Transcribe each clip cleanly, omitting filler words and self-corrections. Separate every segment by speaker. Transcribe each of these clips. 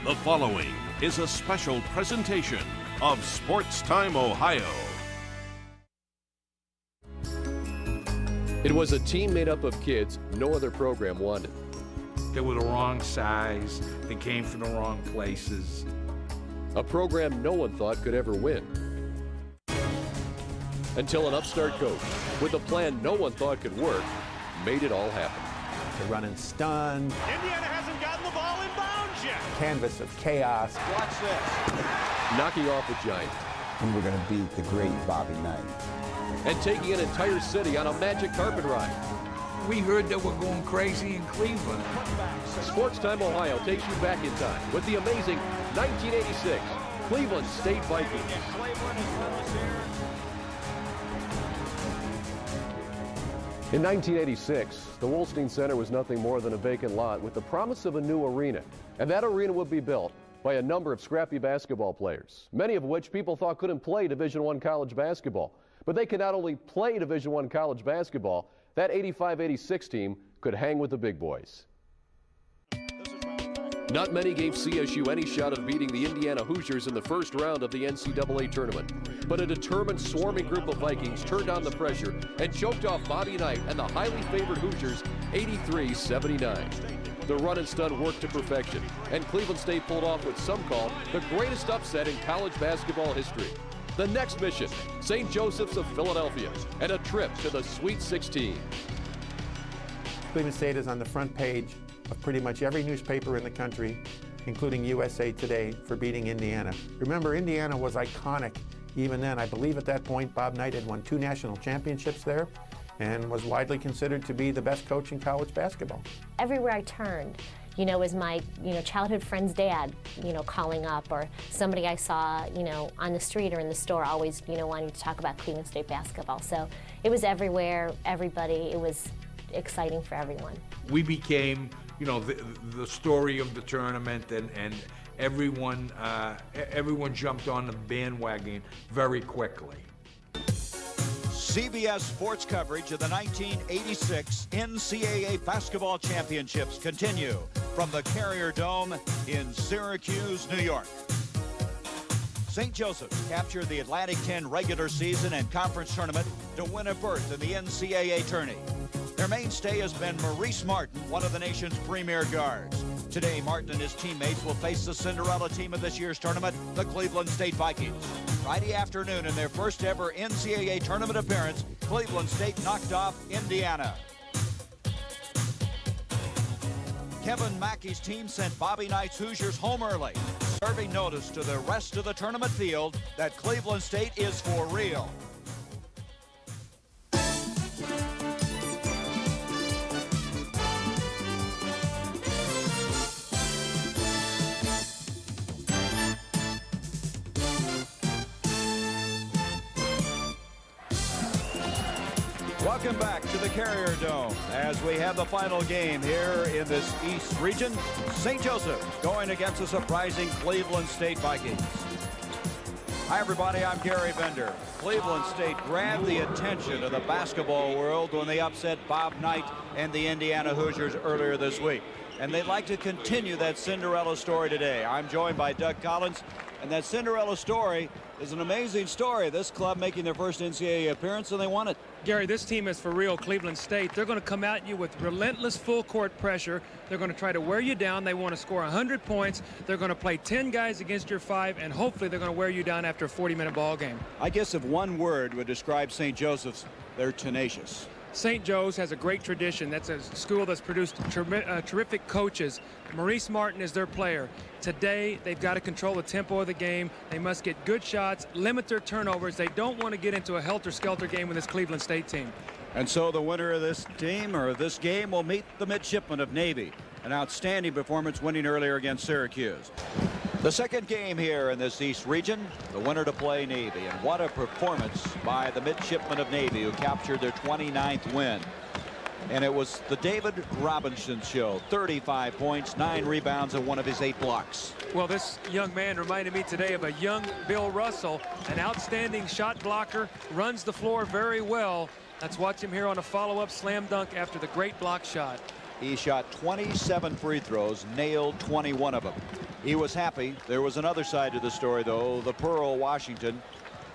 Speaker 1: The following is a special presentation of Sports Time Ohio.
Speaker 2: It was a team made up of kids no other program wanted.
Speaker 3: They were the wrong size. They came from the wrong places.
Speaker 2: A program no one thought could ever win. Until an upstart coach, with a plan no one thought could work, made it all happen.
Speaker 4: They're running stunned.
Speaker 5: Indiana hasn't gotten the ball in bounds yet.
Speaker 4: Canvas of chaos.
Speaker 5: Watch this.
Speaker 2: Knocking off a giant.
Speaker 6: And we're going to beat the great Bobby Knight.
Speaker 2: And taking an entire city on a magic carpet ride.
Speaker 3: We heard that we're going crazy in Cleveland.
Speaker 2: Sports Time Ohio takes you back in time with the amazing 1986 Cleveland State Vikings. In 1986, the Wolstein Center was nothing more than a vacant lot with the promise of a new arena. And that arena would be built by a number of scrappy basketball players, many of which people thought couldn't play Division I college basketball. But they could not only play Division I college basketball, that 85-86 team could hang with the big boys. Not many gave CSU any shot of beating the Indiana Hoosiers in the first round of the NCAA tournament. But a determined, swarming group of Vikings turned on the pressure and choked off Bobby Knight and the highly favored Hoosiers 83-79. The run and stun worked to perfection, and Cleveland State pulled off what some call the greatest upset in college basketball history. The next mission, St. Josephs of Philadelphia, and a trip to the Sweet 16.
Speaker 4: Cleveland State is on the front page of pretty much every newspaper in the country, including USA Today, for beating Indiana. Remember, Indiana was iconic even then. I believe at that point Bob Knight had won 2 national championships there and was widely considered to be the best coach in college basketball.
Speaker 7: Everywhere I turned, was my, childhood friend's dad, calling up, or somebody I saw, on the street or in the store always, wanting to talk about Cleveland State basketball. So it was everywhere, everybody. It was exciting for everyone.
Speaker 3: We became, the story of the tournament, and everyone jumped on the bandwagon very quickly.
Speaker 5: CBS Sports coverage of the 1986 NCAA basketball championships continue from the Carrier Dome in Syracuse, New York. St. Josephs captured the Atlantic 10 regular season and conference tournament to win a berth in the NCAA tourney. Their mainstay has been Maurice Martin, one of the nation's premier guards. Today, Martin and his teammates will face the Cinderella team of this year's tournament, the Cleveland State Vikings. Friday afternoon, in their first ever NCAA tournament appearance, Cleveland State knocked off Indiana. Kevin Mackey's team sent Bobby Knight's Hoosiers home early, serving notice to the rest of the tournament field that Cleveland State is for real. Welcome back to the Carrier Dome as we have the final game here in this East region. St. Joseph's going against the surprising Cleveland State Vikings. Hi everybody, I'm Gary Bender. Cleveland State grabbed the attention of the basketball world when they upset Bob Knight and the Indiana Hoosiers earlier this week. And they'd like to continue that Cinderella story today. I'm joined by Doug Collins, and that Cinderella story is an amazing story. This club making their first NCAA appearance, and they won it.
Speaker 8: Gary, this team is for real. Cleveland State. They're going to come at you with relentless full court pressure. They're going to try to wear you down. They want to score 100 points. They're going to play 10 guys against your 5, and hopefully they're going to wear you down after a 40-minute ball game.
Speaker 5: I guess if one word would describe St. Joseph's, they're tenacious.
Speaker 8: St. Joe's has a great tradition. That's a school that's produced terrific coaches. Maurice Martin is their player. Today, they've got to control the tempo of the game. They must get good shots, limit their turnovers. They don't want to get into a helter-skelter game with this Cleveland State team.
Speaker 5: And so the winner of this team, or this game, will meet the midshipmen of Navy. An outstanding performance, winning earlier against Syracuse. The second game here in this East region, the winner to play Navy. And what a performance by the midshipmen of Navy, who captured their 29th win. And it was the David Robinson show. 35 points, 9 rebounds, and one of his 8 blocks.
Speaker 8: Well, this young man reminded me today of a young Bill Russell, an outstanding shot blocker, runs the floor very well. Let's watch him here on a follow-up slam dunk after the great block shot.
Speaker 5: He shot 27 free throws, nailed 21 of them. He was happy. There was another side to the story, though. The Pearl, Washington,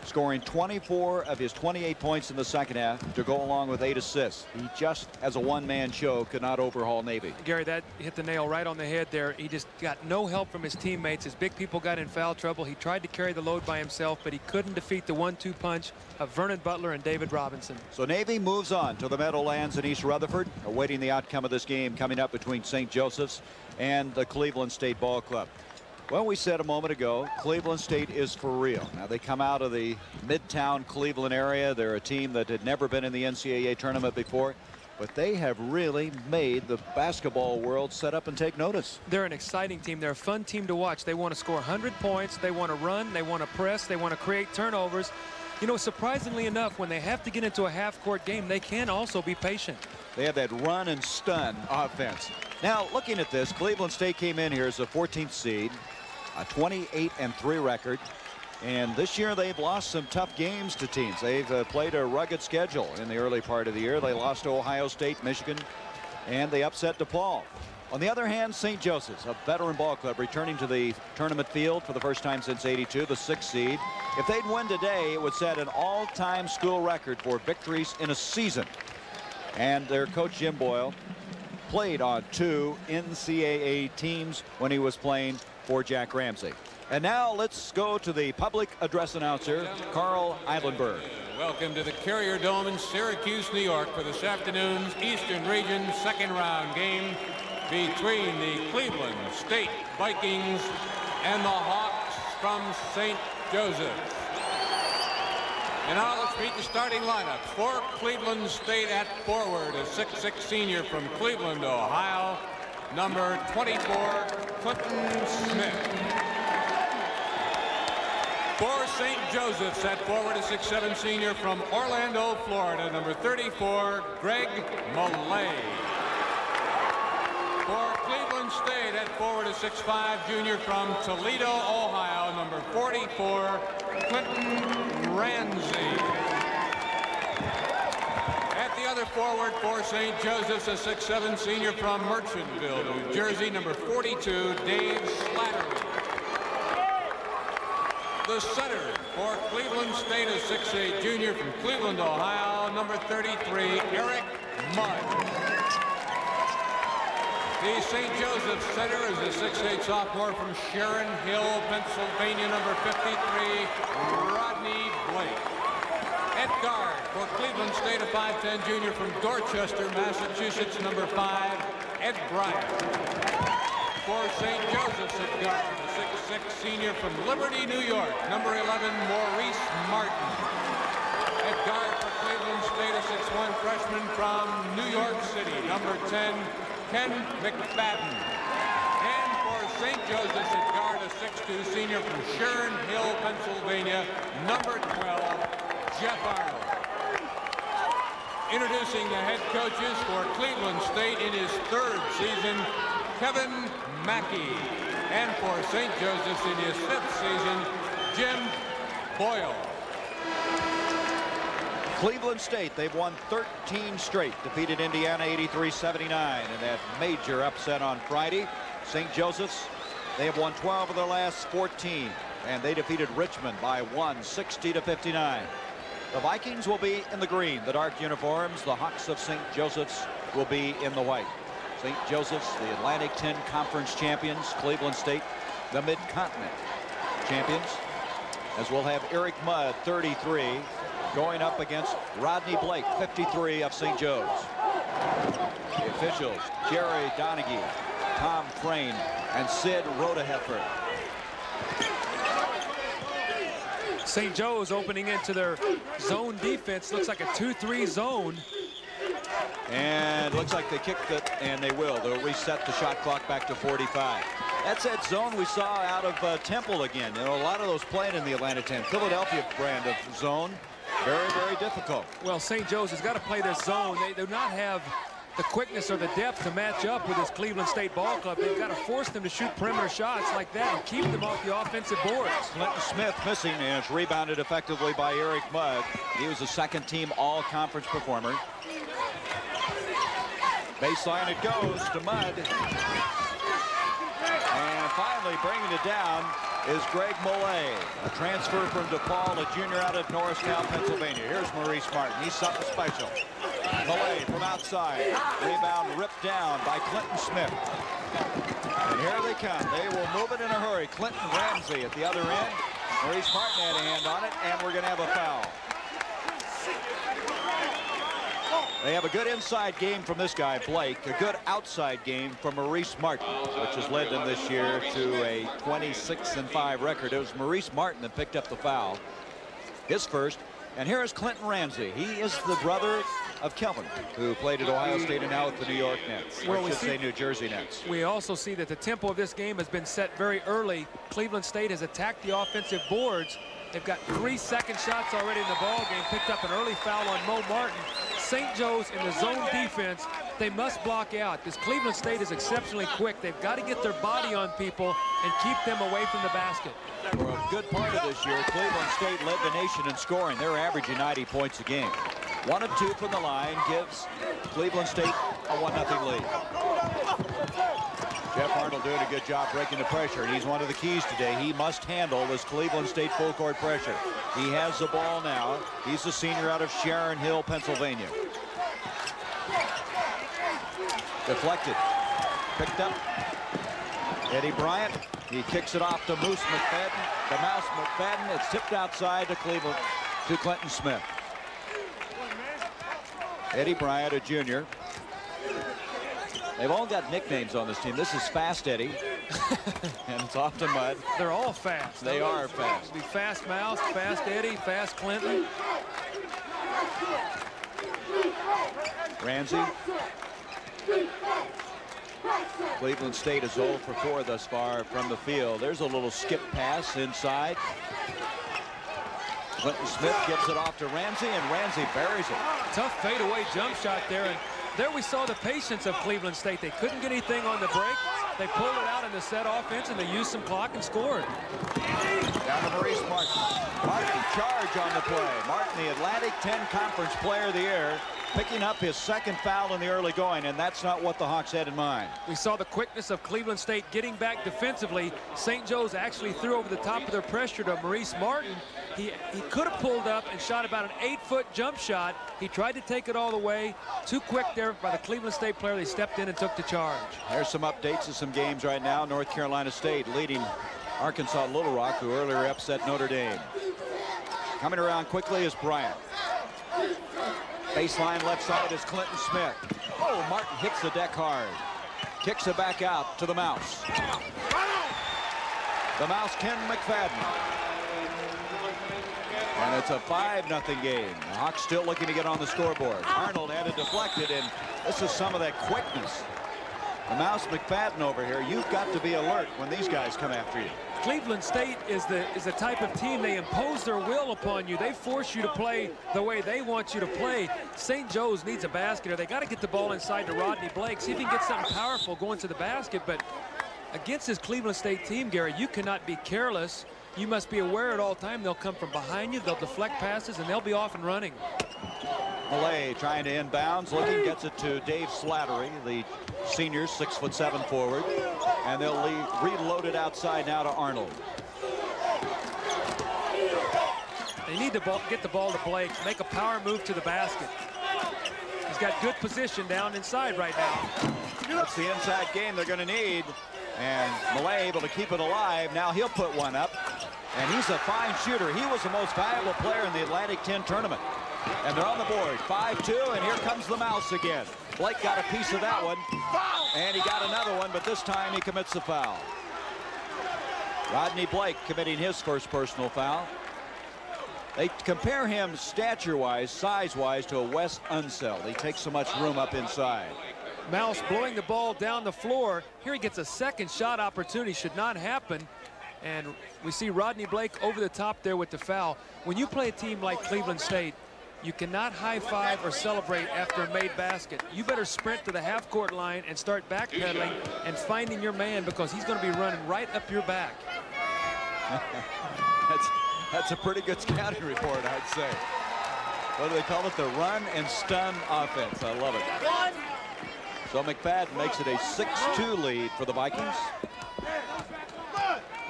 Speaker 5: scoring 24 of his 28 points in the second half to go along with 8 assists. He just, as a one-man show, could not overhaul Navy.
Speaker 8: Gary, that hit the nail right on the head there. He just got no help from his teammates. His big people got in foul trouble. He tried to carry the load by himself, but he couldn't defeat the 1-2 punch of Vernon Butler and David Robinson.
Speaker 5: So Navy moves on to the Meadowlands in East Rutherford, awaiting the outcome of this game coming up between St. Joseph's and the Cleveland State Ball Club. Well, we said a moment ago, Cleveland State is for real. Now, they come out of the Midtown Cleveland area. They're a team that had never been in the NCAA tournament before, but they have really made the basketball world set up and take notice.
Speaker 8: They're an exciting team. They're a fun team to watch. They want to score 100 points. They want to run. They want to press. They want to create turnovers. You know, surprisingly enough, when they have to get into a half-court game, they can also be patient.
Speaker 5: They have that run and stun offense. Now, looking at this, Cleveland State came in here as a 14th seed, a 28-3 record. And this year they've lost some tough games to teams. They've played a rugged schedule in the early part of the year. They lost to Ohio State, Michigan, and they upset DePaul. On the other hand, St. Joseph's, a veteran ball club, returning to the tournament field for the first time since '82, the 6th seed. If they'd win today, it would set an all-time school record for victories in a season. And their coach, Jim Boyle, played on 2 NCAA teams when he was playing for Jack Ramsey. And now let's go to the public address announcer, Carl Eilenberg.
Speaker 9: Welcome to the Carrier Dome in Syracuse, New York, for this afternoon's Eastern Region second-round game between the Cleveland State Vikings and the Hawks from St. Joseph's. And now let's meet the starting lineups. For Cleveland State at forward, a 6'6" senior from Cleveland, Ohio, number 24, Clinton Smith. For St. Joseph's at forward, a 6'7" senior from Orlando, Florida, number 34, Greg Millay. For Cleveland State at forward, a 6'5" junior from Toledo, Ohio, number 44, Clinton Ramsey. At the other forward for St. Joseph's, a 6'7" senior from Merchantville, New Jersey, number 42, Dave Slattery. The center for Cleveland State, a 6'8" junior from Cleveland, Ohio, number 33, Eric Mudd. The St. Joseph's center is a 6'8" sophomore from Sharon Hill, Pennsylvania, number 53, Rodney Blake. At guard for Cleveland State, a 5'10" junior from Dorchester, Massachusetts, number 5, Ed Bryant. For St. Joseph's at guard, a 6'6" senior from Liberty, New York, number 11, Maurice Martin. At guard for Cleveland State, a 6'1" freshman from New York City, number 10, Ken McFadden. And for St. Joseph's at guard, a 6'2" senior from Sharon Hill, Pennsylvania, number 12, Jeff Arnold. Introducing the head coaches for Cleveland State in his 3rd season, Kevin Mackey. And for St. Joseph's in his 5th season, Jim Boyle.
Speaker 5: Cleveland State, they've won 13 straight, defeated Indiana 83-79 in that major upset on Friday. St. Joseph's, they have won 12 of their last 14, and they defeated Richmond by 1, 60-59. The Vikings will be in the green, the dark uniforms. The Hawks of St. Joseph's will be in the white. St. Joseph's, the Atlantic 10 Conference champions. Cleveland State, the Mid-Continent champions. As we'll have Eric Mudd, 33, going up against Rodney Blake, 53 of St. Joe's. The officials, Jerry Donaghy, Tom Frayne, and Sid Rodeheffer.
Speaker 8: St. Joe's opening into their zone defense. Looks like a 2-3 zone.
Speaker 5: And looks like they kicked it, and they will. They'll reset the shot clock back to 45. That's that zone we saw out of Temple again. You know, a lot of those playing in the Atlanta 10. Philadelphia brand of zone. Very, very difficult.
Speaker 8: Well, St. Joe's has got to play this zone. They do not have the quickness or the depth to match up with this Cleveland State ball club. They've got to force them to shoot perimeter shots like that and keep them off the offensive boards.
Speaker 5: Clinton Smith missing, and it's rebounded effectively by Eric Mudd. He was a second-team all-conference performer. Baseline it goes to Mudd. And finally bringing it down is Greg Millay, a transfer from DePaul, a junior out of Norristown, Pennsylvania. Here's Maurice Martin. He's something special. Millay from outside. Rebound ripped down by Clinton Smith. And here they come. They will move it in a hurry. Clinton Ramsey at the other end. Maurice Martin had a hand on it, and we're going to have a foul. They have a good inside game from this guy, Blake, a good outside game from Maurice Martin, which has led them this year to a 26-5 record. It was Maurice Martin that picked up the foul, his first. And here is Clinton Ramsey. He is the brother of Kelvin, who played at Ohio State and now with the New York Nets. Well, we should say New Jersey Nets. We also see that the tempo of this game has been set very early. Cleveland State has attacked the offensive boards. They've got 3 second shots already in the ball game. Picked up an early foul on Mo Martin. St. Joe's in the zone defense, they must block out. This Cleveland State is exceptionally quick. They've got to get their body on people and keep them away from the basket. For a good part of this year, Cleveland State led the nation in scoring. They're averaging 90 points a game. 1 of 2 from the line gives Cleveland State a 1-0 lead. Jeff Arnold doing a good job breaking the pressure, and he's one of the keys today. He must handle this Cleveland State full court pressure. He has the ball now. He's a senior out of Sharon Hill, Pennsylvania. Deflected. Picked up. Eddie Bryant. He kicks it off to Moose McFadden. The Mouse McFadden. It's tipped outside to Cleveland, to Clinton Smith. Eddie Bryant, a junior. They've all got nicknames on this team. This is Fast Eddie, and it's off to mud. They're all fast. They are fast. Be Fast Mouse, Fast Eddie, Fast Clinton. Ramsey. Cleveland State is 0 for 4 thus far from the field. There's a little skip pass inside. Clinton Smith gives it off to Ramsey, and Ramsey buries it. Tough fadeaway jump shot there, and there we saw the patience of Cleveland State. They couldn't get anything on the break. They pulled it out in the set offense, and they used some clock and scored. Down to Maurice Martin. Martin charge on the play. Martin, the Atlantic 10 Conference Player of the Year, picking up his second foul in the early going, and that's not what the Hawks had in mind. We saw the quickness of Cleveland State getting back defensively. St. Joe's actually threw over the top of their pressure to Maurice Martin. He could have pulled up and shot about an 8-foot jump shot. He tried to take it all the way. Too quick there by the Cleveland State player. They stepped in and took the charge. There's some updates of some games right now. North Carolina State leading Arkansas Little Rock, who earlier upset Notre Dame. Coming around quickly is Bryant. Baseline left side is Clinton Smith. Oh, Martin hits the deck hard. Kicks it back out to the Mouse. The Mouse, Ken McFadden. And it's a 5-0 game. The Hawks still looking to get on the scoreboard. Arnold had it deflected, and this is some of that quickness. The Mouse McFadden over here, you've got to be alert when these guys come after you. Cleveland State is the type of team, they impose their will upon you. They force you to play the way they want you to play. St. Joe's needs a basket, or they got to get the ball inside to Rodney Blake. See if he can get something powerful going to the basket. But against this Cleveland State team, Gary, you cannot be careless. You must be aware at all time. They'll come from behind you, they'll deflect passes, and they'll be off and running. Millay trying to inbounds, looking, gets it to Dave Slattery, the senior, 6'7" forward, and they'll reload it outside now to Arnold. They need to get the ball to Blake, make a power move to the basket. He's got good position down inside right now. That's the inside game they're going to need, and Millay able to keep it alive. Now he'll put one up, and he's a fine shooter. He was the most valuable player in the Atlantic 10 tournament. And they're on the board, 5-2, and here comes the Mouse again. Blake got a piece of that one, and he got another one, but this time he commits the foul. Rodney Blake committing his first personal foul. They compare him stature-wise, size-wise, to a Wes Unseld. He takes so much room up inside. Mouse blowing the ball down the floor. Here he gets a second shot opportunity. Should not happen. And we see Rodney Blake over the top there with the foul. When you play a team like Cleveland State, you cannot high-five or celebrate after a made basket. You better sprint to the half-court line and start backpedaling and finding your man, because he's going to be running right up your back. That's a pretty good scouting report, I'd say. What do they call it? The run and stun offense. I love it. So McFadden makes it a 6-2 lead for the Vikings.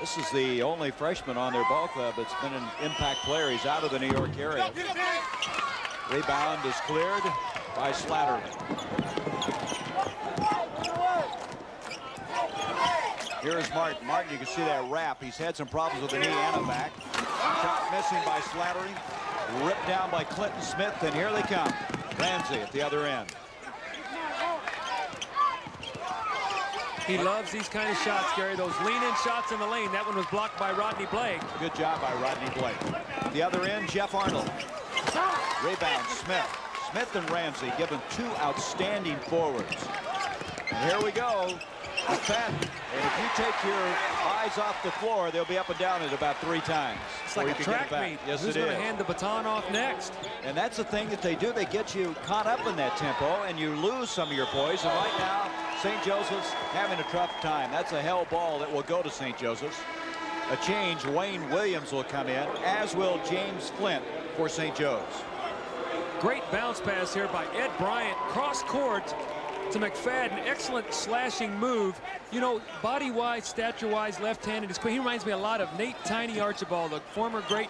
Speaker 5: This is the only freshman on their ball club that's been an impact player. He's out of the New York area. Rebound is cleared by Slattery. Here's Martin. Martin, you can see that wrap. He's had some problems with the knee and a back. Shot missing by Slattery. Ripped down by Clinton Smith, and here they come. Ramsey at the other end.
Speaker 8: He loves these kind of shots, Gary. Those lean-in shots in the lane. That one was blocked by Rodney Blake.
Speaker 5: Good job by Rodney Blake. The other end, Jeff Arnold. Rebound, Smith. Smith and Ramsey given two outstanding forwards. And here we go. McFadden. And if you take your eyes off the floor, they'll be up and down it about 3 times.
Speaker 8: It's like a track meet.
Speaker 5: Yes,
Speaker 8: Who's going to hand the baton off next?
Speaker 5: And that's the thing that they do. They get you caught up in that tempo, and you lose some of your poise. And right now, St. Joseph's having a tough time. That's a hell ball that will go to St. Joseph's. A change, Wayne Williams will come in, as will James Flint for St. Joe's.
Speaker 8: Great bounce pass here by Ed Bryant. Cross court to McFadden. Excellent slashing move. You know, body-wise, stature-wise, left-handed. He reminds me a lot of Nate Tiny Archibald, the former great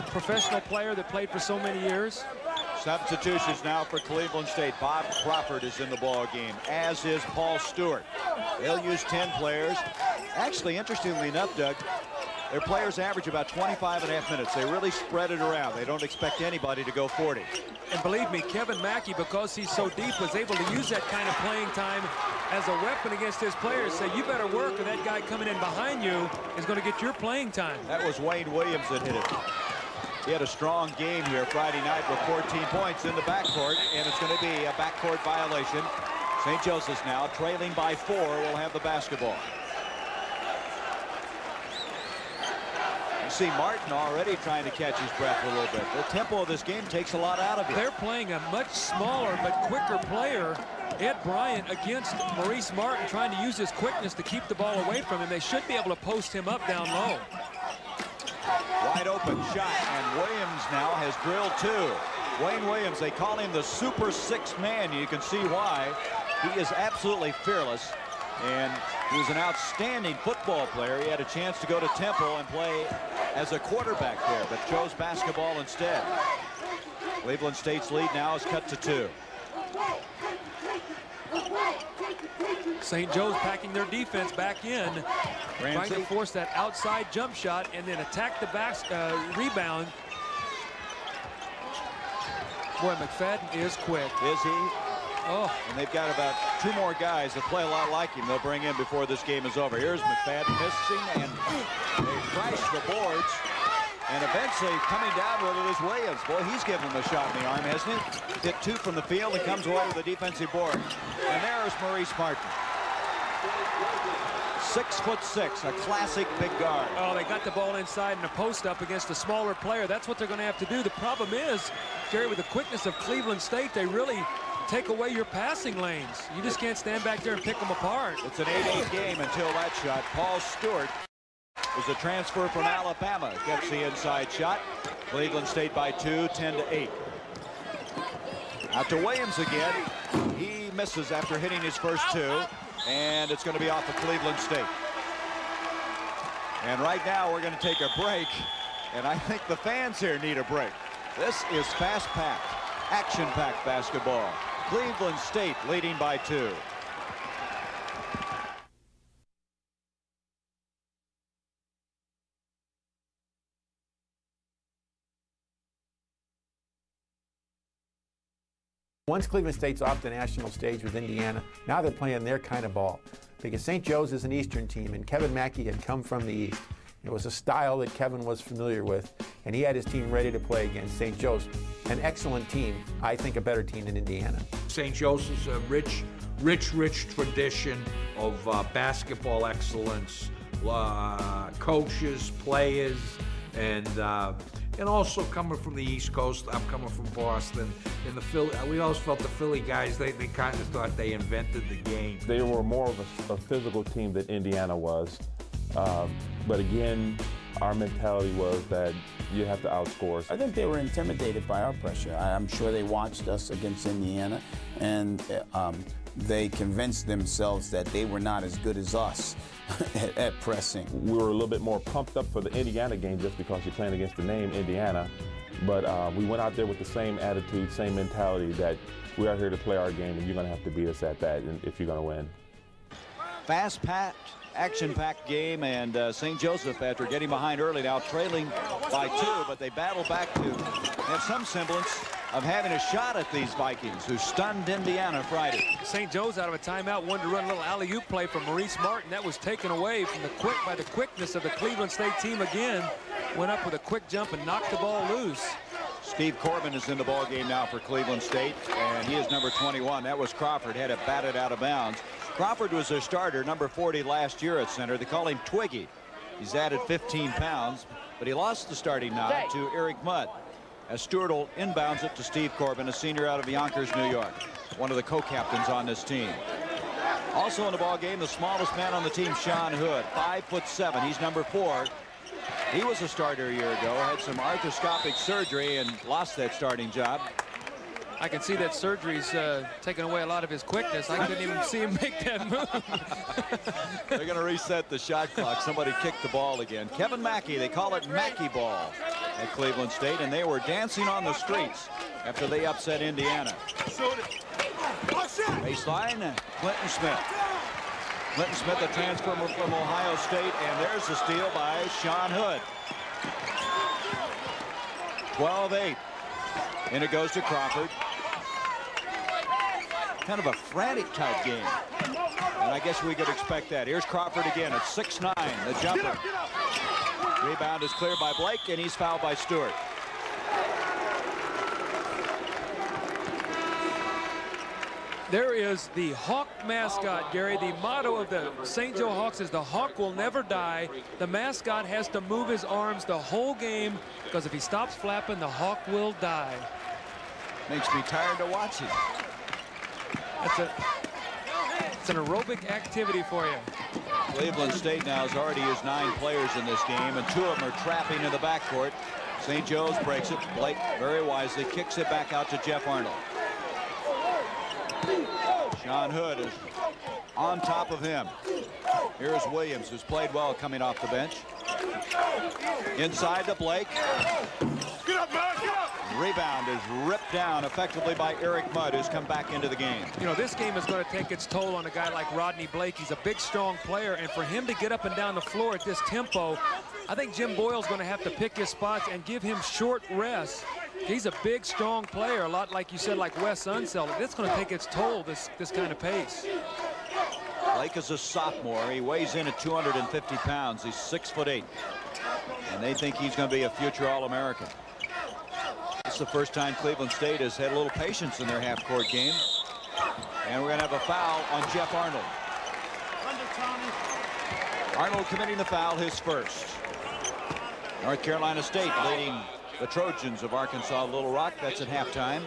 Speaker 8: professional player that played for so many years.
Speaker 5: Substitutions now for Cleveland State. Bob Crawford is in the ball game, as is Paul Stewart. They'll use 10 players. Actually, interestingly enough, Doug, their players average about 25.5 minutes. They really spread it around. They don't expect anybody to go 40.
Speaker 8: And believe me, Kevin Mackey, because he's so deep, was able to use that kind of playing time as a weapon against his players. Say, you better work, or that guy coming in behind you is going to get your playing time.
Speaker 5: That was Wayne Williams that hit it. He had a strong game here Friday night with 14 points in the backcourt, and it's going to be a backcourt violation. St. Joseph's now, trailing by 4, will have the basketball. You see Martin already trying to catch his breath a little bit. The tempo of this game takes a lot out of you.
Speaker 8: They're playing a much smaller but quicker player, Ed Bryant, against Maurice Martin, trying to use his quickness to keep the ball away from him. They should be able to post him up down low.
Speaker 5: Wide open shot, and Williams now has drilled 2. Wayne Williams, they call him the Super 6 man. You can see why. He is absolutely fearless, and he was an outstanding football player. He had a chance to go to Temple and play as a quarterback there, but chose basketball instead. Cleveland State's lead now is cut to 2.
Speaker 8: St. Joe's packing their defense back in, trying to force that outside jump shot and then attack the back rebound. Boy, McFadden is quick.
Speaker 5: Is he?
Speaker 8: Oh.
Speaker 5: And they've got about 2 more guys that play a lot like him. They'll bring in before this game is over. Here's McFadden missing, and they crash the boards. And eventually coming down with it is Williams. Boy, he's given him a shot in the arm, hasn't he? Hit 2 from the field and comes away with a defensive board. And there's Maurice Martin. 6'6", a classic big guard.
Speaker 8: Oh, they got the ball inside and a post up against a smaller player. That's what they're going to have to do. The problem is, Jerry, with the quickness of Cleveland State, they really take away your passing lanes. You just can't stand back there and pick them apart.
Speaker 5: It's an 8-8 game until that shot. Paul Stewart was a transfer from Alabama. Gets the inside shot. Cleveland State by 2, 10-8. Out to Williams again. He misses after hitting his first 2. And it's going to be off of Cleveland State. And right now we're going to take a break. And I think the fans here need a break. This is fast-packed, action-packed basketball. Cleveland State leading by 2.
Speaker 4: Once Cleveland State's off the national stage with Indiana, now they're playing their kind of ball. Because St. Joe's is an Eastern team, and Kevin Mackey had come from the East. It was a style that Kevin was familiar with, and he had his team ready to play against St. Joe's. An excellent team, I think a better team than Indiana.
Speaker 3: St. Joseph's a rich tradition of basketball excellence, coaches, players, and also coming from the East Coast. I'm coming from Boston. In the Philly, we always felt the Philly guys, they kind of thought they invented the game.
Speaker 10: They were more of a physical team than Indiana was. But again, our mentality was that you have to outscore us.
Speaker 6: I think they were intimidated by our pressure. I'm sure they watched us against Indiana, and they convinced themselves that they were not as good as us at pressing.
Speaker 10: We were a little bit more pumped up for the Indiana game just because you're playing against the name Indiana. But we went out there with the same attitude, same mentality that we are here to play our game and you're going to have to beat us at that if you're going to win.
Speaker 5: Fast-packed, action-packed game, and St. Joseph, after getting behind early, now trailing by 2, but they battle back to have some semblance of having a shot at these Vikings, who stunned Indiana Friday.
Speaker 8: St. Joe's out of a timeout, wanted to run a little alley-oop play from Maurice Martin. That was taken away from by the quickness of the Cleveland State team again. Went up with a quick jump and knocked the ball loose.
Speaker 5: Steve Corbin is in the ball game now for Cleveland State, and he is number 21. That was Crawford, had it batted out of bounds. Crawford was their starter, number 40 last year at center. They call him Twiggy. He's added 15 pounds, but he lost the starting nod to Eric Mudd, as Stewart will inbounds it to Steve Corbin, a senior out of Yonkers, New York, one of the co-captains on this team. Also in the ball game, the smallest man on the team, Sean Hood, 5'7". He's number 4. He was a starter a year ago, had some arthroscopic surgery and lost that starting job.
Speaker 8: I can see that surgery's taken away a lot of his quickness. I couldn't even see him make that move.
Speaker 5: They're going to reset the shot clock. Somebody kicked the ball again. Kevin Mackey, they call it Mackey ball at Cleveland State, and they were dancing on the streets after they upset Indiana. Baseline, Clinton Smith. Clinton Smith, a transfer from Ohio State, and there's the steal by Sean Hood. 12-8. And it goes to Crawford. Kind of a frantic type game. And I guess we could expect that. Here's Crawford again at 6'9", the jumper. Rebound is cleared by Blake, and he's fouled by Stewart.
Speaker 8: There is the Hawk mascot, Gary. The motto of the St. Joe Hawks is the Hawk will never die. The mascot has to move his arms the whole game, because if he stops flapping, the Hawk will die.
Speaker 5: Makes me tired to watch it.
Speaker 8: It's an aerobic activity for you.
Speaker 5: Cleveland State now has already used 9 players in this game, and 2 of them are trapping in the backcourt. St. Joe's breaks it. Blake very wisely kicks it back out to Jeff Arnold. Sean Hood is on top of him. Here's Williams, who's played well coming off the bench. Inside to Blake.
Speaker 11: Get up, man, get up!
Speaker 5: Rebound is ripped down effectively by Eric Mudd, who's come back into the game.
Speaker 8: You know, this game is going to take its toll on a guy like Rodney Blake. He's a big, strong player, and for him to get up and down the floor at this tempo, I think Jim Boyle's going to have to pick his spots and give him short rests. He's a big, strong player, a lot like you said, like Wes Unseld. It's going to take its toll, this kind of pace.
Speaker 5: Blake is a sophomore. He weighs in at 250 pounds. He's 6'8". And they think he's going to be a future All-American. It's the first time Cleveland State has had a little patience in their half-court game. And we're going to have a foul on Jeff Arnold. Arnold committing the foul, his first. North Carolina State leading the Trojans of Arkansas Little Rock. That's at halftime.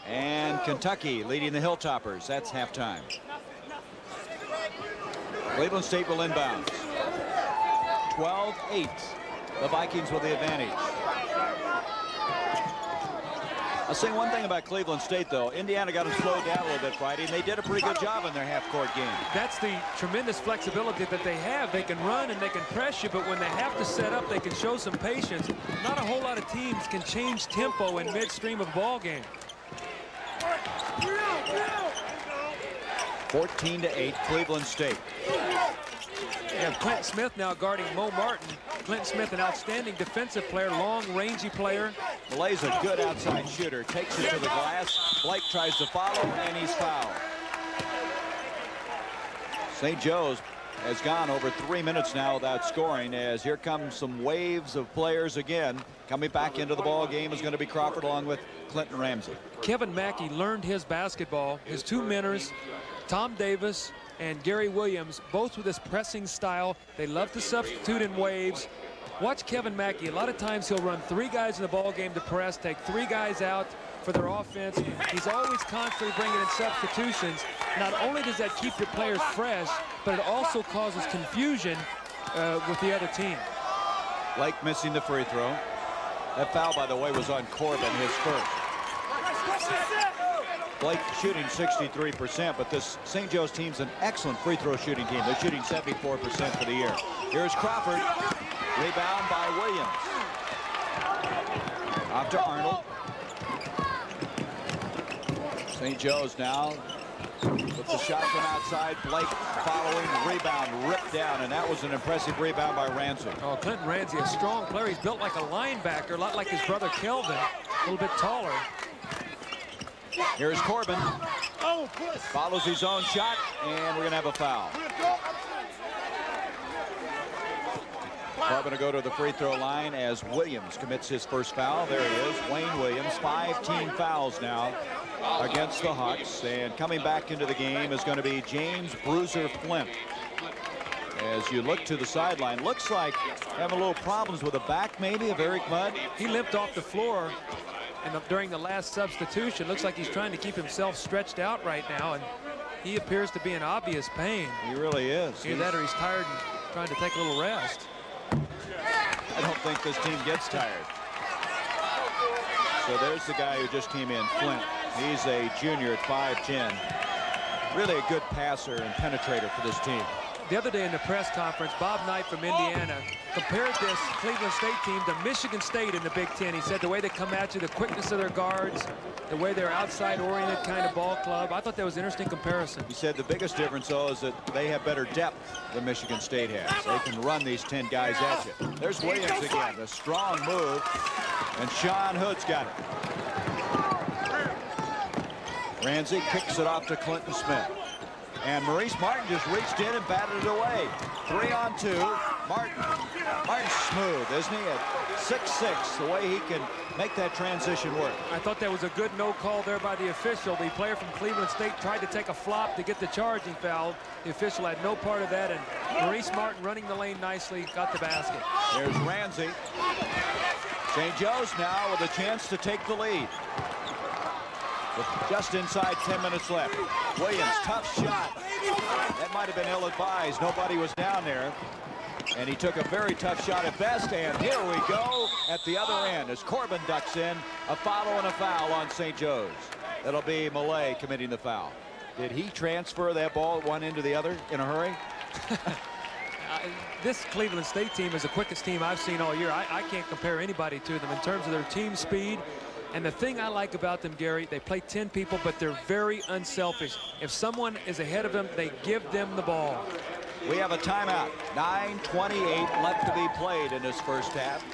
Speaker 5: And Kentucky leading the Hilltoppers. That's halftime. Cleveland State will inbound. 12-8. The Vikings with the advantage. I'll say one thing about Cleveland State, though. Indiana got them slowed down a little bit Friday, and they did a pretty good job in their half-court game.
Speaker 8: That's the tremendous flexibility that they have. They can run and they can press you, but when they have to set up, they can show some patience. Not a whole lot of teams can change tempo in midstream of a ball game.
Speaker 5: 14-8, Cleveland State.
Speaker 8: You have Clinton Smith now guarding Mo Martin. Clinton Smith, an outstanding defensive player, long, rangy player.
Speaker 5: Malay's a good outside shooter. Takes it to the glass. Blake tries to follow, and he's fouled. St. Joe's has gone over 3 minutes now without scoring, as here comes some waves of players again. Coming back into the ball game is going to be Crawford along with Clinton Ramsey.
Speaker 8: Kevin Mackey learned his basketball. His 2 mentors, Tom Davis and Gary Williams, both with this pressing style. They love to substitute in waves. Watch Kevin Mackey. A lot of times he'll run 3 guys in the ball game to press, take 3 guys out for their offense. He's always constantly bringing in substitutions. Not only does that keep your players fresh, but it also causes confusion with the other team.
Speaker 5: Blake missing the free throw. That foul, by the way, was on Corbin, his first. Blake shooting 63%, but this St. Joe's team's an excellent free throw shooting team. They're shooting 74% for the year. Here's Crawford. Rebound by Williams. Off to Arnold. St. Joe's now with the shot from outside. Blake following, rebound ripped down, and that was an impressive rebound by Ramsey.
Speaker 8: Oh, Clinton Ramsey, a strong player. He's built like a linebacker, a lot like his brother Kelvin, a little bit taller.
Speaker 5: Here's Corbin. Follows his own shot, and we're going to have a foul. Corbin will go to the free throw line as Williams commits his first foul. There he is, Wayne Williams. 5 team fouls now against the Hawks, and coming back into the game is going to be James Bruiser Flint. As you look to the sideline, looks like having a little problems with the back maybe of Eric Mudd.
Speaker 8: He limped off the floor and during the last substitution. Looks like he's trying to keep himself stretched out right now, and he appears to be in obvious pain.
Speaker 5: He really is.
Speaker 8: Either that or he's tired and trying to take a little rest.
Speaker 5: I don't think this team gets tired. So there's the guy who just came in, Flint. He's a junior at 5'10". Really a good passer and penetrator for this team.
Speaker 8: The other day in the press conference, Bob Knight from Indiana compared this Cleveland State team to Michigan State in the Big Ten. He said the way they come at you, the quickness of their guards, the way they're outside-oriented kind of ball club. I thought that was an interesting comparison.
Speaker 5: He said the biggest difference, though, is that they have better depth than Michigan State has. They can run these 10 guys at you. There's Williams again, a strong move, and Sean Hood's got it. Ramsey kicks it off to Clinton Smith. And Maurice Martin just reached in and batted it away. 3 on 2. Martin's smooth, isn't he? At 6'6", the way he can make that transition work.
Speaker 8: I thought that was a good no call there by the official. The player from Cleveland State tried to take a flop to get the charging foul. The official had no part of that, and Maurice Martin running the lane nicely, got the basket.
Speaker 5: There's Ramsey. St. Joe's now with a chance to take the lead. With just inside 10 minutes left. Williams, tough shot. That might have been ill-advised. Nobody was down there. And he took a very tough shot at best. And here we go at the other end as Corbin ducks in. A follow and a foul on St. Joe's. That'll be Millay committing the foul. Did he transfer that ball one end to the other in a hurry?
Speaker 8: This Cleveland State team is the quickest team I've seen all year. I can't compare anybody to them in terms of their team speed. And the thing I like about them, Gary, they play 10 people, but they're very unselfish. If someone is ahead of them, they give them the ball.
Speaker 5: We have a timeout. 9:28 left to be played in this first half.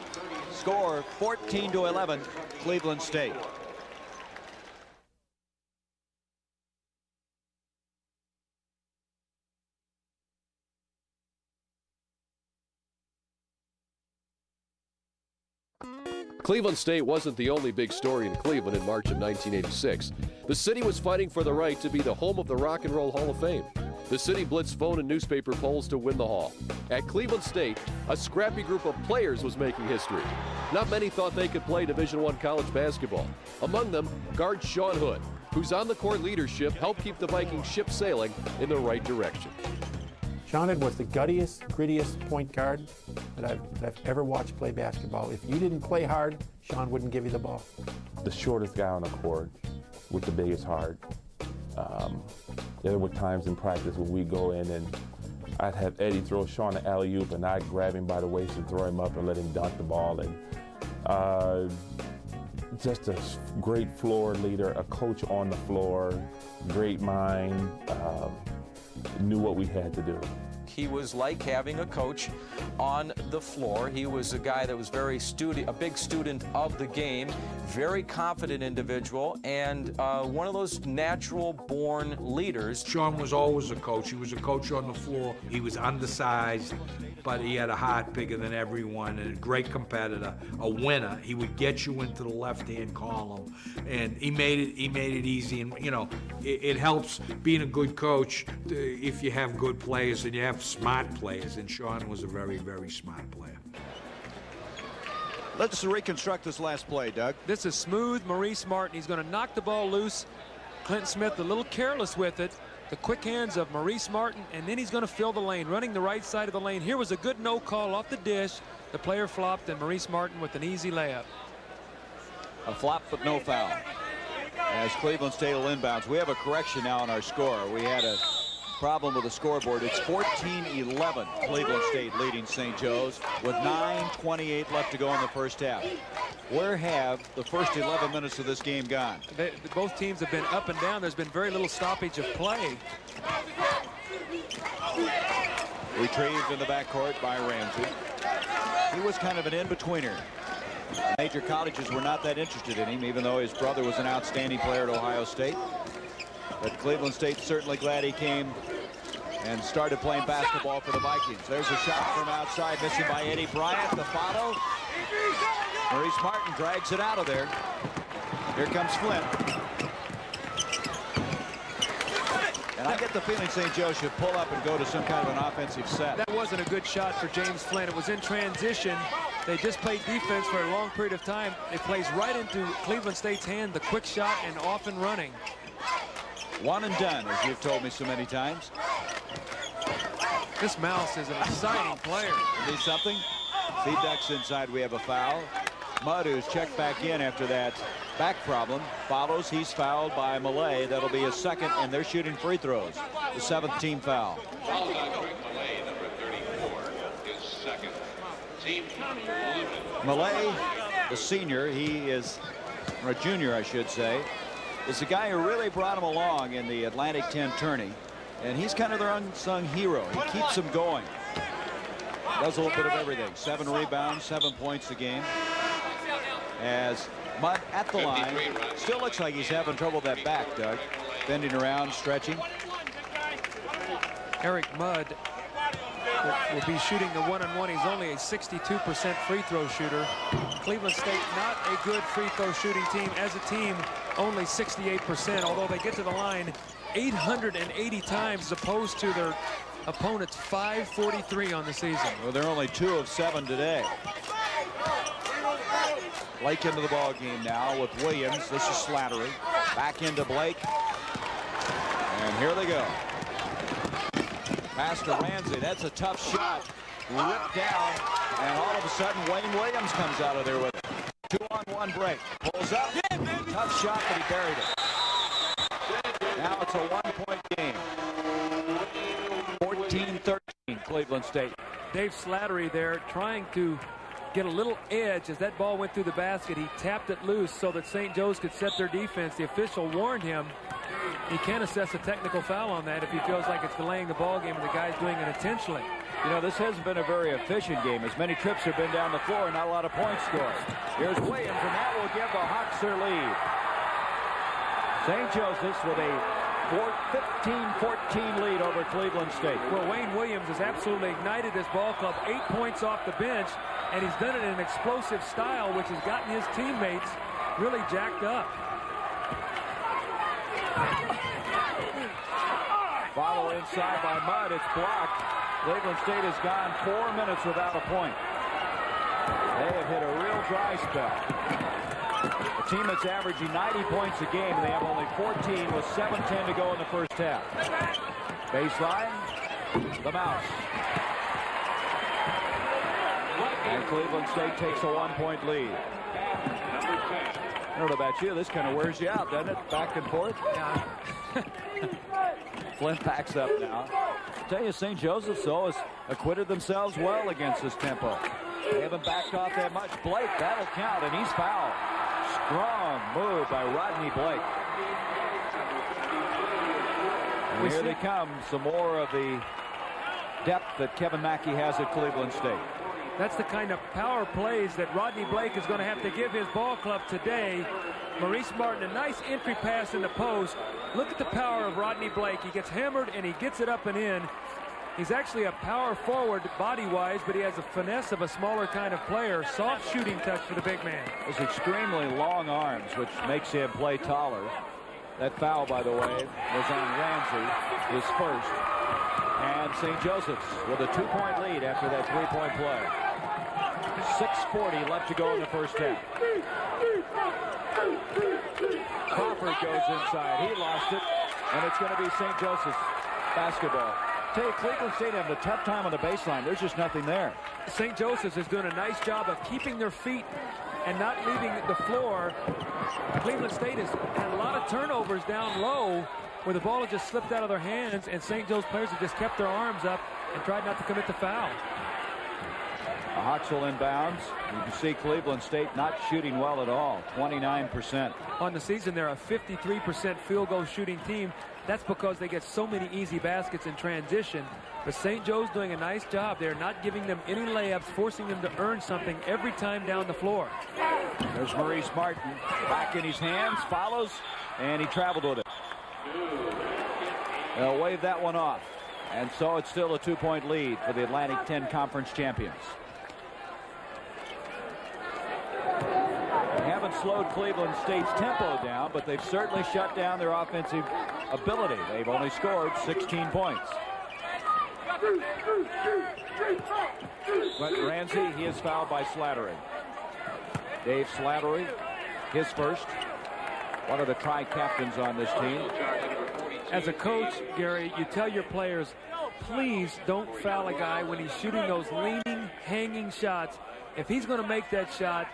Speaker 5: Score 14-11, Cleveland State.
Speaker 2: Cleveland State wasn't the only big story in Cleveland in March of 1986. The city was fighting for the right to be the home of the Rock and Roll Hall of Fame. The city blitzed phone and newspaper polls to win the hall. At Cleveland State, a scrappy group of players was making history. Not many thought they could play Division I college basketball. Among them, guard Sean Hood, whose on-the-court leadership helped keep the Vikings ship sailing in the right direction.
Speaker 4: Sean Hood was the guttiest, grittiest point guard that I've ever watched play basketball. If you didn't play hard, Sean wouldn't give you the ball.
Speaker 10: The shortest guy on the court with the biggest heart. There were times in practice when we go in and I'd have Eddie throw Sean an alley-oop and I'd grab him by the waist and throw him up and let him dunk the ball. And just a great floor leader, a coach on the floor, great mind, knew what we had to do.
Speaker 12: He was like having a coach on the floor. He was a guy that was a big student of the game, very confident individual, and one of those natural-born leaders.
Speaker 3: Sean was always a coach. He was a coach on the floor. He was undersized, but he had a heart bigger than everyone, and a great competitor, a winner. He would get you into the left-hand column, and he made it easy. And you know, it helps being a good coach if you have good players and you have smart players. And Sean was a very, very smart player.
Speaker 5: Let's reconstruct this last play, Doug.
Speaker 8: This is smooth Maurice Martin. He's going to knock the ball loose. Clinton Smith a little careless with it. The quick hands of Maurice Martin, and then he's going to fill the lane, running the right side of the lane. Here was a good no call off the dish. The player flopped, and Maurice Martin with an easy layup.
Speaker 5: A flop, but no foul. as Cleveland State will inbounds. We have a correction now on our score. We had a problem with the scoreboard. It's 14-11. Cleveland State leading St. Joe's with 9:28 left to go in the first half. Where have the first 11 minutes of this game gone?
Speaker 8: Both teams have been up and down. There's been very little stoppage of play.
Speaker 5: Retrieved in the backcourt by Ramsey. He was kind of an in-betweener. Major colleges were not that interested in him, even though his brother was an outstanding player at Ohio State. But Cleveland State's certainly glad he came and started playing basketball for the Vikings. There's a shot from outside, missing by Eddie Bryant. The follow. Maurice Martin drags it out of there. Here comes Flint. And I get the feeling St. Joe should pull up and go to some kind of an offensive set.
Speaker 8: That wasn't a good shot for James Flint. It was in transition. They just played defense for a long period of time. It plays right into Cleveland State's hand, the quick shot and off and running.
Speaker 5: One and done, as you've told me so many times.
Speaker 8: This Mouse is an exciting player.
Speaker 5: See something? He ducks inside. We have a foul. Mudd, who's checked back in after that back problem, follows. He's fouled by Malay. That'll be his second, and they're shooting free throws. The 7th team foul. Malay, the senior, he is, or a junior, I should say, is the guy who really brought him along in the Atlantic 10 tourney, and he's kind of their unsung hero. He keeps them going. Does a little bit of everything. 7 rebounds, 7 points a game. As Mudd at the line, still looks like he's having trouble with that back, Doug. Bending around, stretching.
Speaker 8: Eric Mudd will be shooting the one-on-one. He's only a 62% free throw shooter. Cleveland State, not a good free throw shooting team. As a team, only 68%, although they get to the line 880 times as opposed to their opponents 543 on the season.
Speaker 5: Well, they're only 2 of 7 today. Blake into the ball game now with Williams. This is Slattery. Back into Blake. And here they go. Pass to Ramsey. That's a tough shot. Ripped down. And all of a sudden, Wayne Williams comes out of there with it. 2-on-1 break. Pulls up. Tough shot, but he buried it. Now it's a 1-point game. 14-13, Cleveland State.
Speaker 8: Dave Slattery there trying to get a little edge as that ball went through the basket. He tapped it loose so that St. Joe's could set their defense. The official warned him he can't assess a technical foul on that if he feels like it's delaying the ball game and the guy's doing it intentionally.
Speaker 13: You know, this hasn't been a very efficient game. As many trips have been down the floor, not a lot of points scored. Here's Williams, and that will give the Hawks their lead. St. Joseph's with a 15-14 lead over Cleveland State.
Speaker 8: Well, Wayne Williams has absolutely ignited this ball club. 8 points off the bench, and he's done it in an explosive style, which has gotten his teammates really jacked up.
Speaker 13: Follow inside by Mudd. It's blocked. Cleveland State has gone 4 minutes without a point. They have hit a real dry spell. A team that's averaging 90 points a game, and they have only 14 with 7:10 to go in the first half. Baseline, the Mouse. And Cleveland State takes a 1-point lead. I don't know about you, this kind of wears you out, doesn't it? Back and forth.
Speaker 8: Yeah.
Speaker 13: Flint backs up now. I tell you, St. Joseph's, though, has acquitted themselves well against this tempo. They haven't backed off that much. Blake, that'll count, and he's fouled. Strong move by Rodney Blake. And here they come, some more of the depth that Kevin Mackey has at Cleveland State.
Speaker 8: That's the kind of power plays that Rodney Blake is going to have to give his ball club today. Maurice Martin, a nice entry pass in the post. Look at the power of Rodney Blake. He gets hammered and he gets it up and in. He's actually a power forward body-wise, but he has a finesse of a smaller kind of player. Soft shooting touch for the big man.
Speaker 13: His extremely long arms, which makes him play taller. That foul, by the way, was on Ramsey, his first. And St. Joseph's with a 2-point lead after that 3-point play. 6:40 left to go in the first half. Crawford goes inside. He lost it, and it's going to be St. Joseph's basketball. Tell you, Cleveland State having a tough time on the baseline. There's just nothing there.
Speaker 8: St. Joseph's is doing a nice job of keeping their feet and not leaving the floor. Cleveland State has had a lot of turnovers down low where the ball has just slipped out of their hands, and St. Joe's players have just kept their arms up and tried not to commit the foul.
Speaker 13: The Hawks will inbounds. You can see Cleveland State not shooting well at all, 29%.
Speaker 8: On the season, they're a 53% field goal shooting team. That's because they get so many easy baskets in transition. But St. Joe's doing a nice job. They're not giving them any layups, forcing them to earn something every time down the floor.
Speaker 13: There's Maurice Martin. Back in his hands, follows, and he traveled with it. They'll wave that one off. And so it's still a 2-point lead for the Atlantic 10 Conference champions. They haven't slowed Cleveland State's tempo down, but they've certainly shut down their offensive ability. They've only scored 16 points. But Ramsey, he is fouled by Slattery. Dave Slattery, his first. One of the tri-captains on this team.
Speaker 8: As a coach, Gary, you tell your players, please don't foul a guy when he's shooting those leaning, hanging shots. If he's going to make that shot,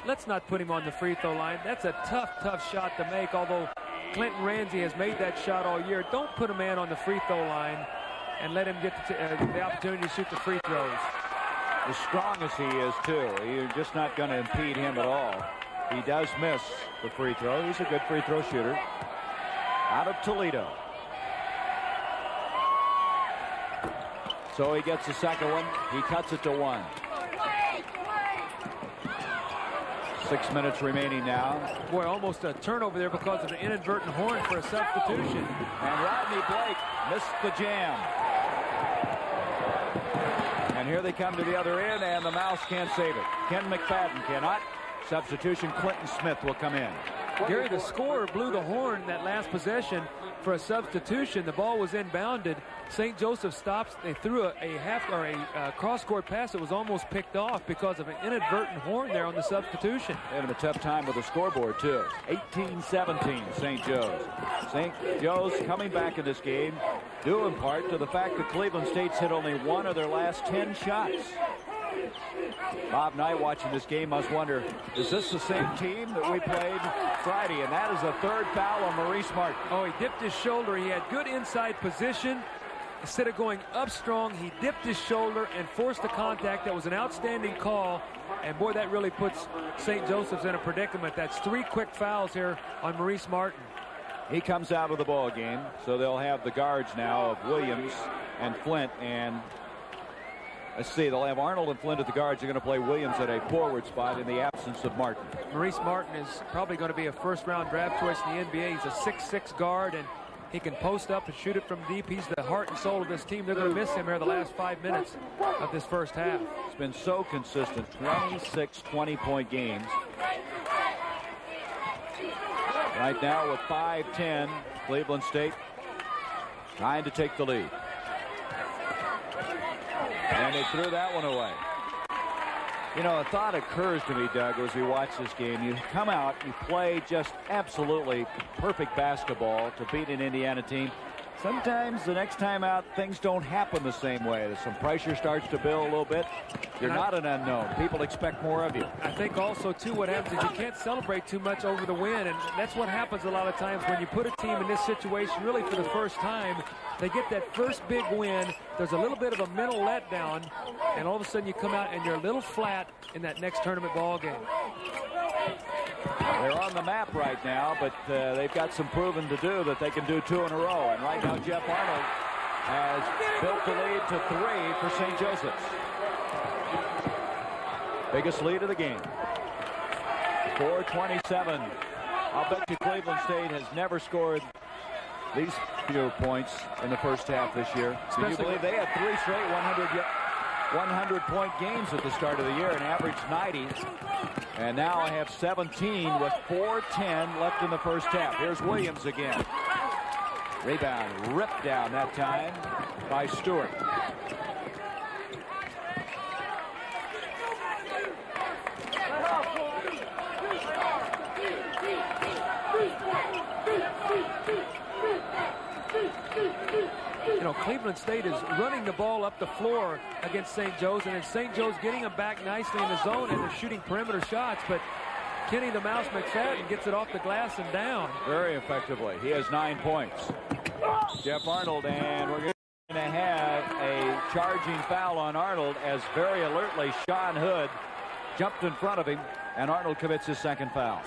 Speaker 8: let's not put him on the free throw line. That's a tough shot to make, although Clinton Ramsey has made that shot all year. Don't put a man on the free throw line and let him get the opportunity to shoot the free throws.
Speaker 13: As strong as he is, too, you're just not going to impede him at all. He does miss the free throw. He's a good free throw shooter. Out of Toledo. So he gets the second one. He cuts it to 1. 6 minutes remaining now.
Speaker 8: Boy, almost a turnover there because of an inadvertent horn for a substitution.
Speaker 13: And Rodney Blake missed the jam. And here they come to the other end, and the Mouse can't save it. Ken McFadden cannot. Substitution, Clinton Smith will come in.
Speaker 8: Gary, the scorer blew the horn that last possession for a substitution. The ball was inbounded. St. Josephs stops. They threw a cross-court pass that was almost picked off because of an inadvertent horn there on the substitution.
Speaker 13: They had a tough time with the scoreboard, too. 18-17, St. Joe's. St. Joe's coming back in this game due in part to the fact that Cleveland State's hit only one of their last 10 shots. Bob Knight watching this game must wonder, is this the same team that we played Friday? And that is a third foul on Maurice Martin.
Speaker 8: Oh, he dipped his shoulder. He had good inside position. Instead of going up strong, he dipped his shoulder and forced the contact. That was an outstanding call. And boy, that really puts St. Joseph's in a predicament. That's 3 quick fouls here on Maurice Martin.
Speaker 13: He comes out of the ball game, so they'll have the guards now of Williams and Flint. And let's see, they'll have Arnold and Flint at the guards. They're going to play Williams at a forward spot in the absence of Martin.
Speaker 8: Maurice Martin is probably going to be a first-round draft choice in the NBA. He's a 6'6" guard, and he can post up and shoot it from deep. He's the heart and soul of this team. They're going to miss him here the last 5 minutes of this first half.
Speaker 13: It's been so consistent, 26 20-point games. Right now with 5-10, Cleveland State trying to take the lead. And they threw that one away. You know, a thought occurs to me, Doug, as we watch this game. You come out, you play just absolutely perfect basketball to beat an Indiana team. Sometimes the next time out, things don't happen the same way. Some pressure starts to build a little bit. You're not an unknown. People expect more of you.
Speaker 8: I think also, too, what happens is you can't celebrate too much over the win, and that's what happens a lot of times when you put a team in this situation really for the first time. They get that first big win. There's a little bit of a mental letdown, and all of a sudden you come out and you're a little flat in that next tournament ball game.
Speaker 13: They're on the map right now, but they've got some proving to do that they can do 2 in a row. And right now, Jeff Arnold has built the lead to 3 for St. Joseph's. Biggest lead of the game. 4:27. I'll bet you Cleveland State has never scored these few points in the first half this year. Can you believe they had 3 straight 100-point games at the start of the year and averaged 90. And now I have 17 with 4:10 left in the first half. Here's Williams again. Rebound ripped down that time by Stewart.
Speaker 8: You know, know, Cleveland State is running the ball up the floor against St. Joe's, and it's St. Joe's getting them back nicely in the zone, and they're shooting perimeter shots, but Kenny the Mouse McFadden gets it off the glass and down.
Speaker 13: Very effectively. He has 9 points. Jeff Arnold, and we're going to have a charging foul on Arnold as very alertly Sean Hood jumped in front of him, and Arnold commits his second foul.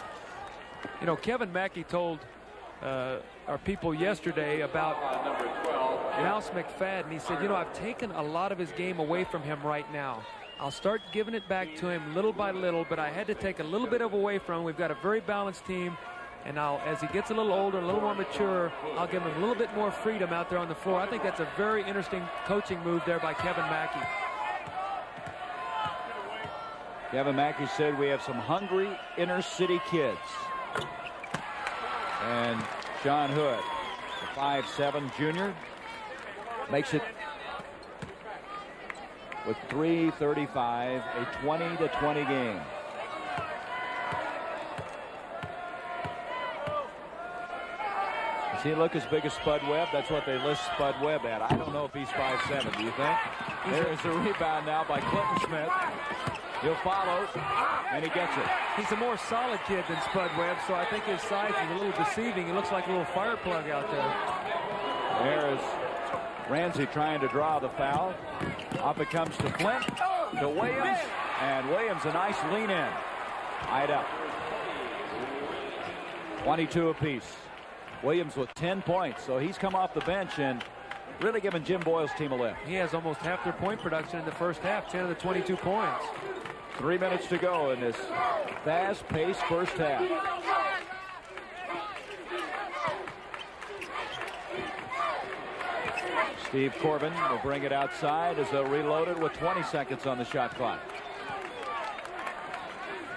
Speaker 8: You know, Kevin Mackey told our people yesterday about Mouse McFadden. He said, you know, I've taken a lot of his game away from him right now. I'll start giving it back to him little by little, but I had to take a little bit away from him. We've got a very balanced team, and as he gets a little older, a little more mature, I'll give him a little bit more freedom out there on the floor. I think that's a very interesting coaching move there by Kevin Mackey.
Speaker 13: Kevin Mackey said we have some hungry inner city kids. And Sean Hood, the 5'7" junior, makes it with 3:35, a 20-20 game. Does he look as big as Spud Webb? That's what they list Spud Webb at. I don't know if he's 5'7". Do you think? There's a rebound now by Clinton Smith. He'll follow, and he gets it.
Speaker 8: He's a more solid kid than Spud Webb, so I think his size is a little deceiving. He looks like a little fire plug out there.
Speaker 13: There's Ramsey trying to draw the foul. Up it comes to Flint, to Williams, and Williams a nice lean in. Tied up. 22 apiece. Williams with 10 points, so he's come off the bench and really giving Jim Boyle's team a lift.
Speaker 8: He has almost half their point production in the first half, 10 of the 22 points.
Speaker 13: 3 minutes to go in this fast-paced first half. Steve Corbin will bring it outside as they'll reload it with 20 seconds on the shot clock.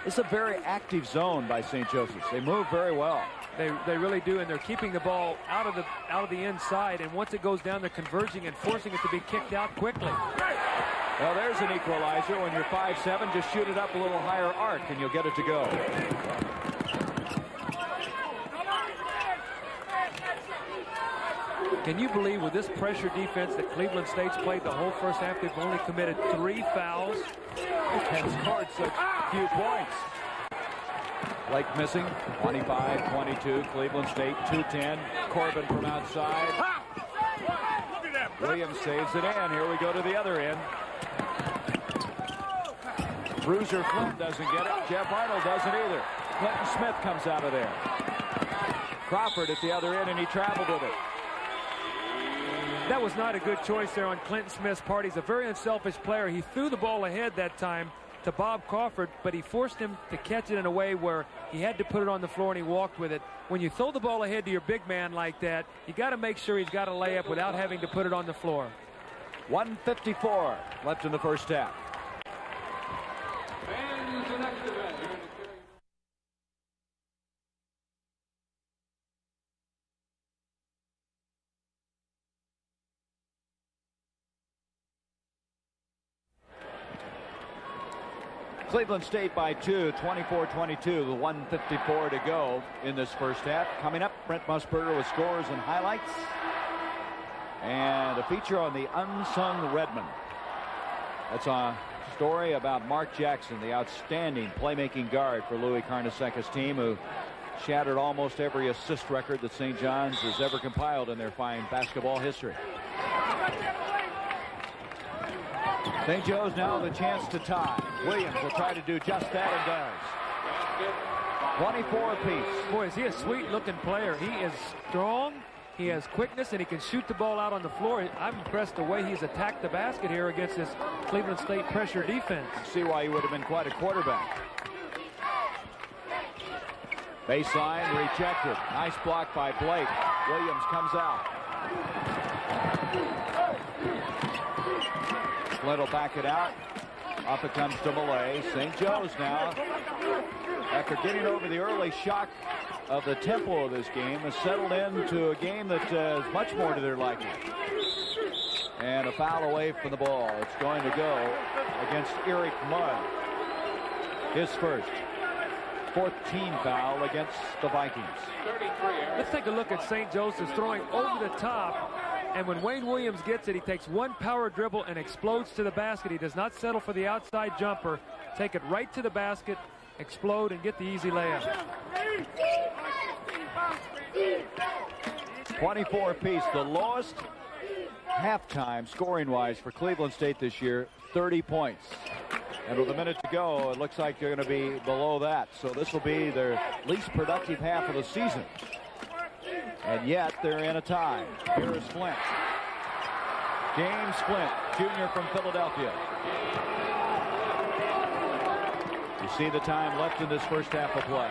Speaker 13: It's a very active zone by St. Joseph's. They move very well.
Speaker 8: They really do, and they're keeping the ball out of the inside, and once it goes down, they're converging and forcing it to be kicked out quickly.
Speaker 13: Well, there's an equalizer. When you're 5'7", just shoot it up a little higher arc, and you'll get it to go.
Speaker 8: Can you believe with this pressure defense that Cleveland State's played the whole first half, they've only committed 3 fouls
Speaker 13: and scored such few points. Blake missing, 25-22. Cleveland State 2-10. Corbin from outside. Williams saves it in. Here we go to the other end. Bruiser Flint doesn't get it. Jeff Arnold doesn't either. Clinton Smith comes out of there. Crawford at the other end, and he traveled with it.
Speaker 8: That was not a good choice there on Clinton Smith's part. He's a very unselfish player. He threw the ball ahead that time to Bob Crawford, but he forced him to catch it in a way where he had to put it on the floor, and he walked with it. When you throw the ball ahead to your big man like that, you got to make sure he's got a layup without having to put it on the floor.
Speaker 13: 1:54 left in the first half. Cleveland State by 2, 24-22, with 1:54 to go in this first half. Coming up, Brent Musburger with scores and highlights. And a feature on the unsung Redman. That's a story about Mark Jackson, the outstanding playmaking guard for Louis Carnesecca's team, who shattered almost every assist record that St. John's has ever compiled in their fine basketball history. St. Joe's now the chance to tie. Williams will try to do just that and does. 24 apiece.
Speaker 8: Boy, is he a sweet-looking player. He is strong, he has quickness, and he can shoot the ball out on the floor. I'm impressed the way he's attacked the basket here against this Cleveland State pressure defense.
Speaker 13: See why he would have been quite a quarterback. Baseline rejected. Nice block by Blake. Williams comes out. Flint will back it out. Up it comes to Millay. St. Joe's now, after getting over the early shock of the tempo of this game, has settled into a game that is much more to their liking. And a foul away from the ball. It's going to go against Eric Mudd. His first. 14th foul against the Vikings.
Speaker 8: Let's take a look at St. Joseph's throwing over the top And when Wayne Williams gets it, he takes one power dribble and explodes to the basket. He does not settle for the outside jumper. Take it right to the basket, explode, and get the easy layup.
Speaker 13: 24 apiece, the lowest halftime scoring-wise for Cleveland State this year, 30 points. And with a minute to go, it looks like they're going to be below that. So this will be their least productive half of the season. And yet they're in a tie. Here is Flint. James Flint, junior from Philadelphia. You see the time left in this first half of play.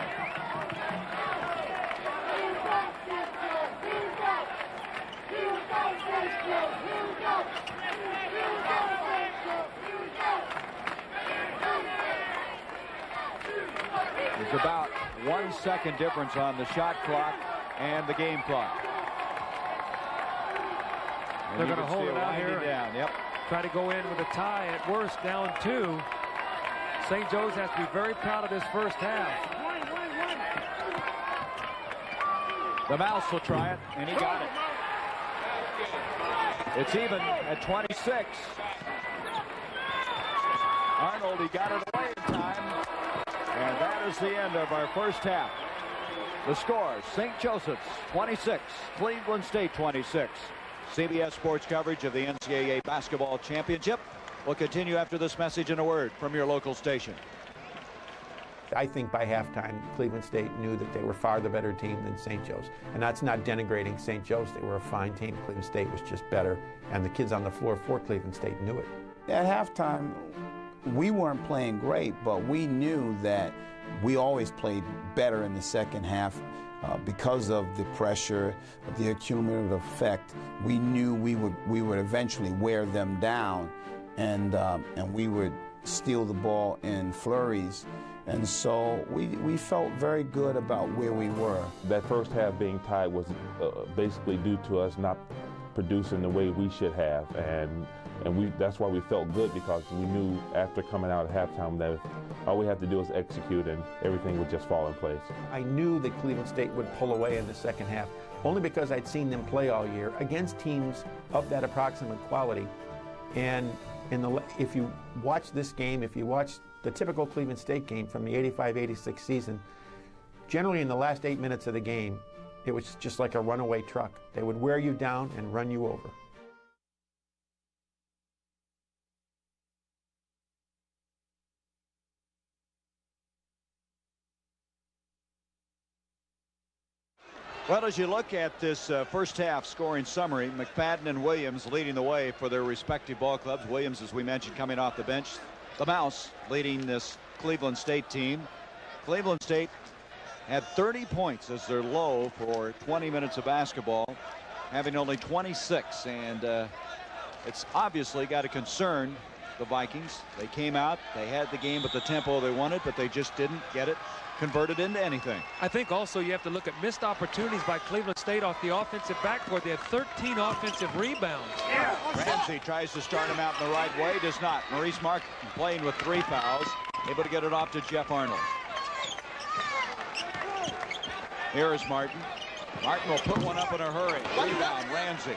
Speaker 13: There's about 1 second difference on the shot clock and the game clock. And
Speaker 8: they're going to hold it out here.
Speaker 13: Down. Yep.
Speaker 8: Try to go in with a tie, at worst down 2. St. Joe's has to be very proud of this first half.
Speaker 13: The Mouse will try it, and he got it. It's even at 26. Arnold, he got it away in time. And that is the end of our first half. The scores, St. Josephs 26, Cleveland State 26. CBS Sports coverage of the NCAA Basketball Championship will continue after this message and a word from your local station.
Speaker 4: I think by halftime, Cleveland State knew that they were far the better team than St. Joe's. And that's not denigrating St. Joe's. They were a fine team. Cleveland State was just better. And the kids on the floor for Cleveland State knew it.
Speaker 6: At halftime, we weren't playing great, but we knew that we always played better in the second half because of the pressure, the accumulative effect. We knew we would eventually wear them down, and we would steal the ball in flurries. And so we felt very good about where we were.
Speaker 10: That first half being tied was basically due to us not producing the way we should have, and that's why we felt good, because we knew after coming out at halftime that all we had to do was execute and everything would just fall in place.
Speaker 4: I knew that Cleveland State would pull away in the second half, only because I'd seen them play all year against teams of that approximate quality. And if you watch this game, if you watch the typical Cleveland State game from the 85-86 season, generally in the last 8 minutes of the game, it was just like a runaway truck. They would wear you down and run you over.
Speaker 5: Well, as you look at this first half scoring summary, McFadden and Williams leading the way for their respective ball clubs. Williams, as we mentioned, coming off the bench. The Mouse leading this Cleveland State team. Cleveland State had 30 points as their low for 20 minutes of basketball, having only 26. And it's obviously got to concern the Vikings. They came out, they had the game at the tempo they wanted, but they just didn't get it converted into anything.
Speaker 8: I think also you have to look at missed opportunities by Cleveland State off the offensive backcourt. They had 13 offensive rebounds.
Speaker 5: Ramsey tries to start him out in the right way, does not. Maurice Martin playing with 3 fouls, able to get it off to Jeff Arnold. Here is Martin. Martin will put one up in a hurry. Rebound, Ramsey.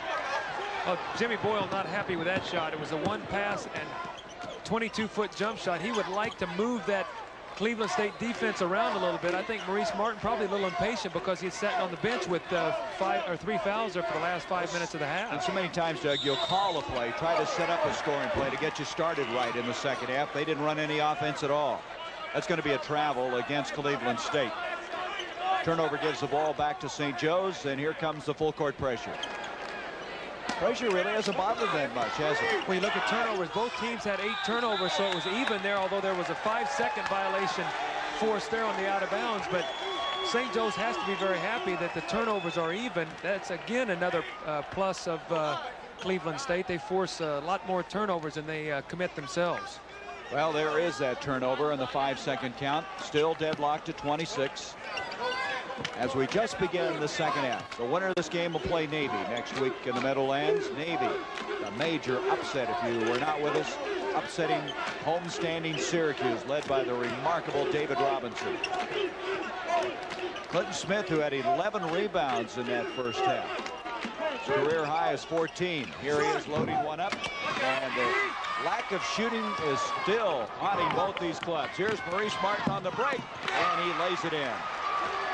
Speaker 8: Oh, Jimmy Boyle not happy with that shot. It was a 1-pass and 22-foot jump shot. He would like to move that Cleveland State defense around a little bit. I think Maurice Martin probably a little impatient because he's sitting on the bench with 3 fouls there for the last 5 minutes of the half.
Speaker 5: And so many times, Doug, you'll call a play, try to set up a scoring play to get you started right in the second half. They didn't run any offense at all. That's going to be a travel against Cleveland State. Turnover gives the ball back to St. Joe's, and here comes the full court pressure. Pressure really hasn't bothered them much, has it?
Speaker 8: When you look at turnovers, both teams had 8 turnovers, so it was even there, although there was a 5-second violation forced there on the out of bounds. But St. Joe's has to be very happy that the turnovers are even. That's, again, another plus of Cleveland State. They force a lot more turnovers than they commit themselves.
Speaker 5: Well, there is that turnover in the 5-second count. Still deadlocked at 26. As we just begin the second half. The winner of this game will play Navy next week in the Meadowlands. Navy, a major upset if you were not with us, upsetting homestanding Syracuse, led by the remarkable David Robinson. Clinton Smith, who had 11 rebounds in that first half. career high is 14. Here he is loading one up, and the lack of shooting is still haunting both these clubs. Here's Maurice Martin on the break, and he lays it in.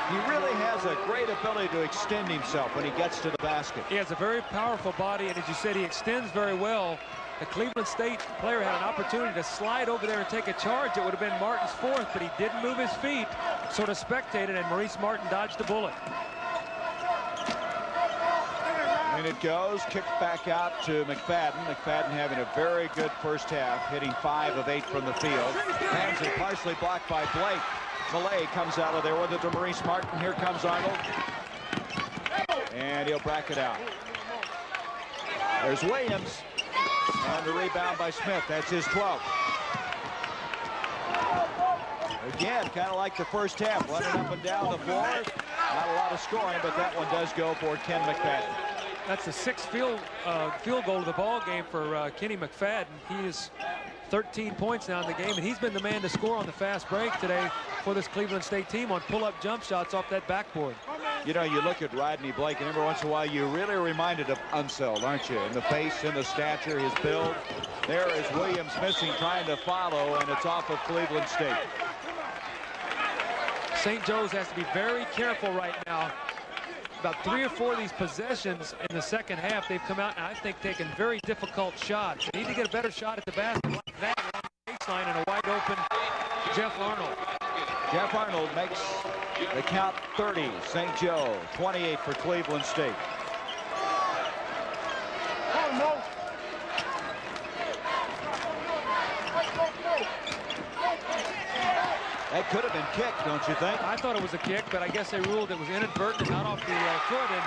Speaker 5: He really has a great ability to extend himself when he gets to the basket.
Speaker 8: He has a very powerful body, and as you said, he extends very well. The Cleveland State player had an opportunity to slide over there and take a charge. It would have been Martin's fourth, but he didn't move his feet, sort of spectated, and Maurice Martin dodged the bullet.
Speaker 5: And it goes, kicked back out to McFadden. McFadden having a very good first half, hitting 5 of 8 from the field. Hands it partially blocked by Blake. Millay comes out of there with it to Maurice Martin. Here comes Arnold. And he'll back it out. There's Williams. And the rebound by Smith. That's his 12th. Again, kind of like the first half, running up and down the floor. Not a lot of scoring, but that one does go for Ken McFadden.
Speaker 8: That's the 6th field goal of the ball game for Kenny McFadden. He is 13 points now in the game, and he's been the man to score on the fast break today for this Cleveland State team on pull-up jump shots off that backboard.
Speaker 5: You know, you look at Rodney Blake, and every once in a while you're really reminded of Unseld, aren't you? In the face, in the stature, his build. There is Williams missing, trying to follow, and it's off of Cleveland State.
Speaker 8: St. Joe's has to be very careful right now. About 3 or 4 of these possessions in the second half, they've come out and I think taken very difficult shots. They need to get a better shot at the basket like that on the baseline and a wide open Jeff Arnold.
Speaker 5: Jeff Arnold makes the count 30. St. Joe 28 for Cleveland State. That could have been kicked, don't you think?
Speaker 8: I thought it was a kick, but I guess they ruled it was inadvertent, not off the foot. And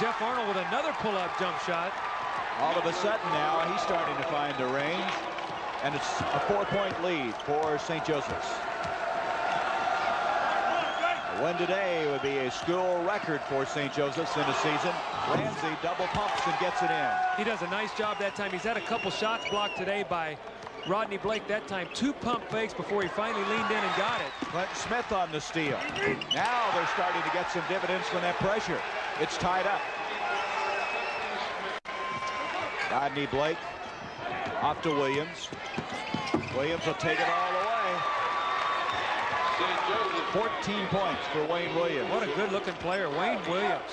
Speaker 8: Jeff Arnold with another pull-up jump shot.
Speaker 5: All of a sudden now, he's starting to find the range. And it's a 4-point lead for St. Joseph's. A win today would be a school record for St. Joseph's in a season. Ramsey double pumps and gets it in.
Speaker 8: He does a nice job that time. He's had a couple shots blocked today by Rodney Blake. That time 2 pump fakes before he finally leaned in and got it.
Speaker 5: Clinton Smith on the steal. Now they're starting to get some dividends from that pressure. It's tied up. Rodney Blake off to Williams. Williams will take it all the way. 14 points for Wayne Williams.
Speaker 8: What a good-looking player, Wayne Williams.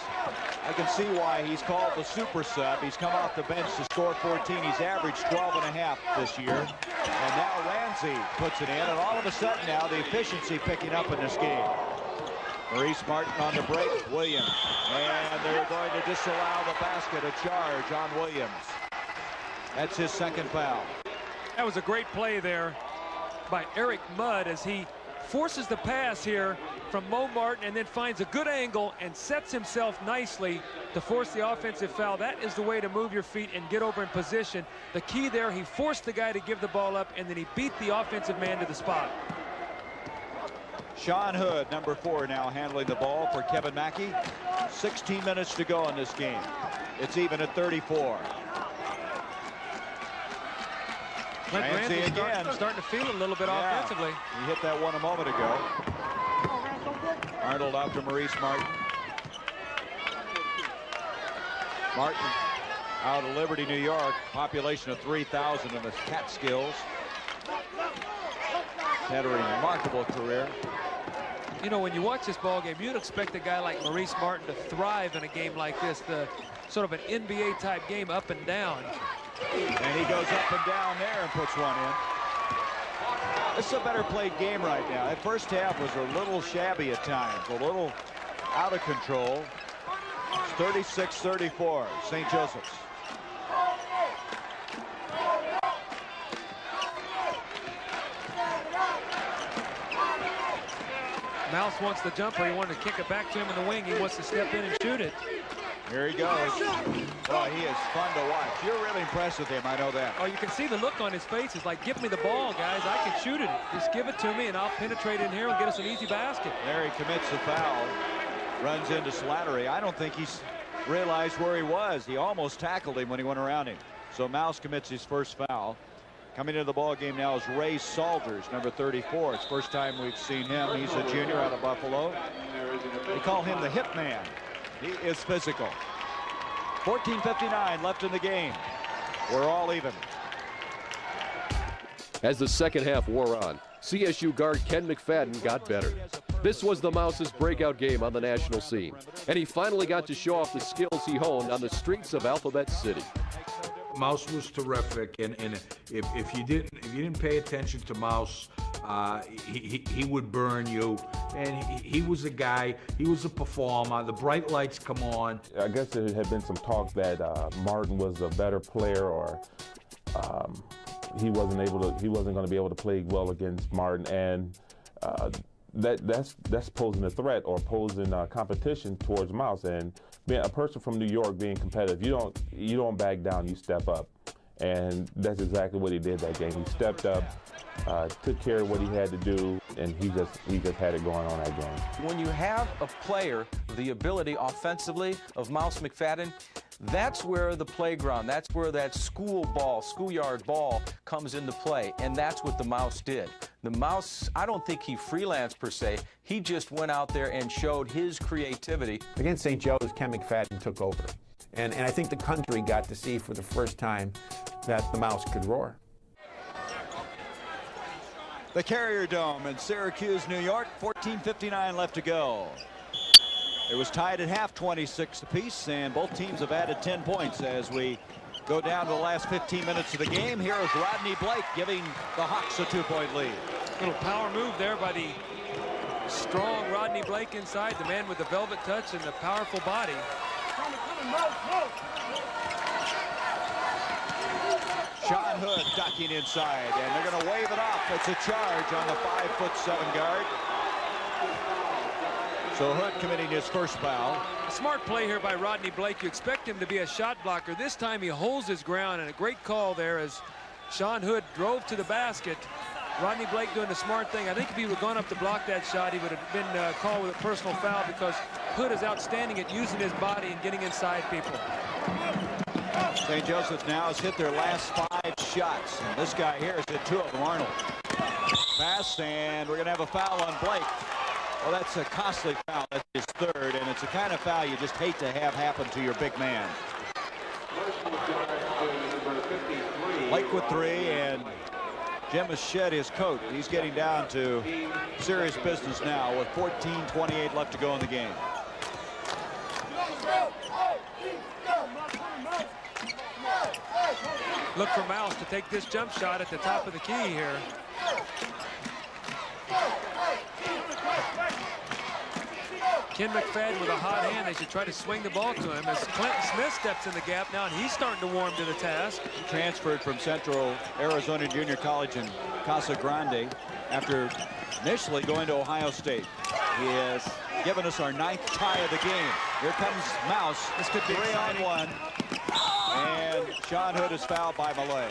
Speaker 5: I can see why he's called the super sub. He's come off the bench to score 14. He's averaged 12.5 this year. And now Ramsey puts it in, and all of a sudden now the efficiency picking up in this game. Maurice Martin on the break. Williams. And they're going to disallow the basket, a charge on Williams. That's his second foul.
Speaker 8: That was a great play there by Eric Mudd as he forces the pass here from Mo Martin and then finds a good angle and sets himself nicely to force the offensive foul. That is the way to move your feet and get over in position. The key there, he forced the guy to give the ball up, and then he beat the offensive man to the spot.
Speaker 5: Sean Hood, number 4, now handling the ball for Kevin Mackey. 16 minutes to go in this game. It's even at 34. Ramsey again.
Speaker 8: Starting to feel it a little bit offensively.
Speaker 5: He hit that one a moment ago. Arnold out to Maurice Martin. Martin out of Liberty, New York. Population of 3,000 in the Catskills. Had a remarkable career.
Speaker 8: You know, when you watch this ball game, you'd expect a guy like Maurice Martin to thrive in a game like this, the sort of an NBA type game, up and down.
Speaker 5: And he goes up and down there and puts one in. This is a better played game right now. That first half was a little shabby at times, a little out of control. It's 36-34, St. Joseph's.
Speaker 8: Mouse wants the jumper. He wanted to kick it back to him in the wing. He wants to step in and shoot it.
Speaker 5: Here he goes. Boy, he is fun to watch. You're really impressed with him, I know that.
Speaker 8: Oh, you can see the look on his face. It's like, give me the ball, guys. I can shoot it. Just give it to me, and I'll penetrate in here and get us an easy basket.
Speaker 5: There he commits the foul. Runs into Slattery. I don't think he's realized where he was. He almost tackled him when he went around him. So Mouse commits his first foul. Coming into the ball game now is Ray Salters, number 34. It's the first time we've seen him. He's a junior out of Buffalo. They call him the hit man. He is physical. 14:59 left in the game. We're all even.
Speaker 2: As the second half wore on, CSU guard Ken McFadden got better. This was the Mouse's breakout game on the national scene, and he finally got to show off the skills he honed on the streets of Alphabet City.
Speaker 3: Mouse was terrific, and if you didn't pay attention to Mouse, he would burn you. And he was a guy. He was a performer. The bright lights come on.
Speaker 10: I guess there had been some talk that Martin was a better player, or he wasn't going to be able to play well against Martin, and that's posing a threat or posing competition towards Mouse. And being a person from New York, being competitive, you don't back down, you step up, and that's exactly what he did that game. He stepped up, took care of what he had to do, and he just had it going on that game.
Speaker 12: When you have a player, the ability offensively of Mouse McFadden, that's where the playground, that's where that schoolyard ball comes into play, and that's what the Mouse did. The Mouse, I don't think he freelanced per se. He just went out there and showed his creativity.
Speaker 4: Against St. Joe's, Ken McFadden took over. And I think the country got to see for the first time that the Mouse could roar.
Speaker 5: The Carrier Dome in Syracuse, New York, 14:59 left to go. It was tied at half, 26 apiece, and both teams have added 10 points as we go down to the last 15 minutes of the game. Here is Rodney Blake giving the Hawks a 2-point lead.
Speaker 8: Little power move there by the strong Rodney Blake inside, the man with the velvet touch and the powerful body.
Speaker 5: Sean Hood ducking inside, and they're going to wave it off. It's a charge on the 5'7" guard. So Hood committing his first foul.
Speaker 8: A smart play here by Rodney Blake. You expect him to be a shot blocker. This time he holds his ground, and a great call there as Sean Hood drove to the basket. Rodney Blake doing the smart thing. I think if he would have gone up to block that shot, he would have been called with a personal foul, because Hood is outstanding at using his body and getting inside people.
Speaker 5: St. Joseph's now has hit their last 5 shots. And this guy here has hit 2 of them, Arnold. Pass, and we're going to have a foul on Blake. Well, that's a costly foul. That's his 3rd, and it's the kind of foul you just hate to have happen to your big man. Blake with 3, and Jim has shed his coat. He's getting down to serious business now with 14:28 left to go in the game.
Speaker 8: Look for Mouse to take this jump shot at the top of the key here. Ken McFadden with a hot hand. They should try to swing the ball to him as Clinton Smith steps in the gap now, and he's starting to warm to the task.
Speaker 5: He transferred from Central Arizona Junior College in Casa Grande after initially going to Ohio State. He has given us our 9th tie of the game. Here comes Mouse.
Speaker 8: This could be
Speaker 5: 3-on-1. And Sean Hood is fouled by Millay.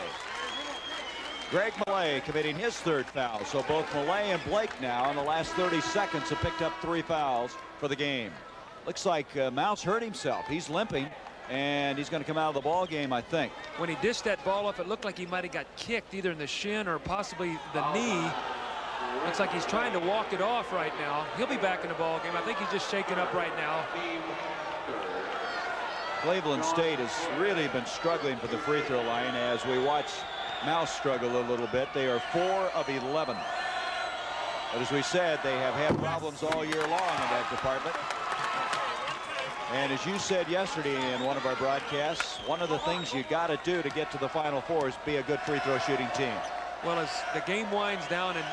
Speaker 5: Greg Millay committing his 3rd foul. So both Millay and Blake now in the last 30 seconds have picked up 3 fouls for the game. Looks like Mouse hurt himself. He's limping, and he's going to come out of the ball game, I think.
Speaker 8: When he dished that ball off, it looked like he might have got kicked either in the shin or possibly the knee. Looks like he's trying to walk it off right now. He'll be back in the ball game. I think he's just shaken up right now.
Speaker 5: Cleveland State has really been struggling for the free throw line as we watch Mouse struggle a little bit. They are 4 of 11. But as we said, they have had problems all year long in that department. And as you said yesterday in one of our broadcasts, one of the things you got to do to get to the Final Four is be a good free throw shooting team.
Speaker 8: Well, as the game winds down and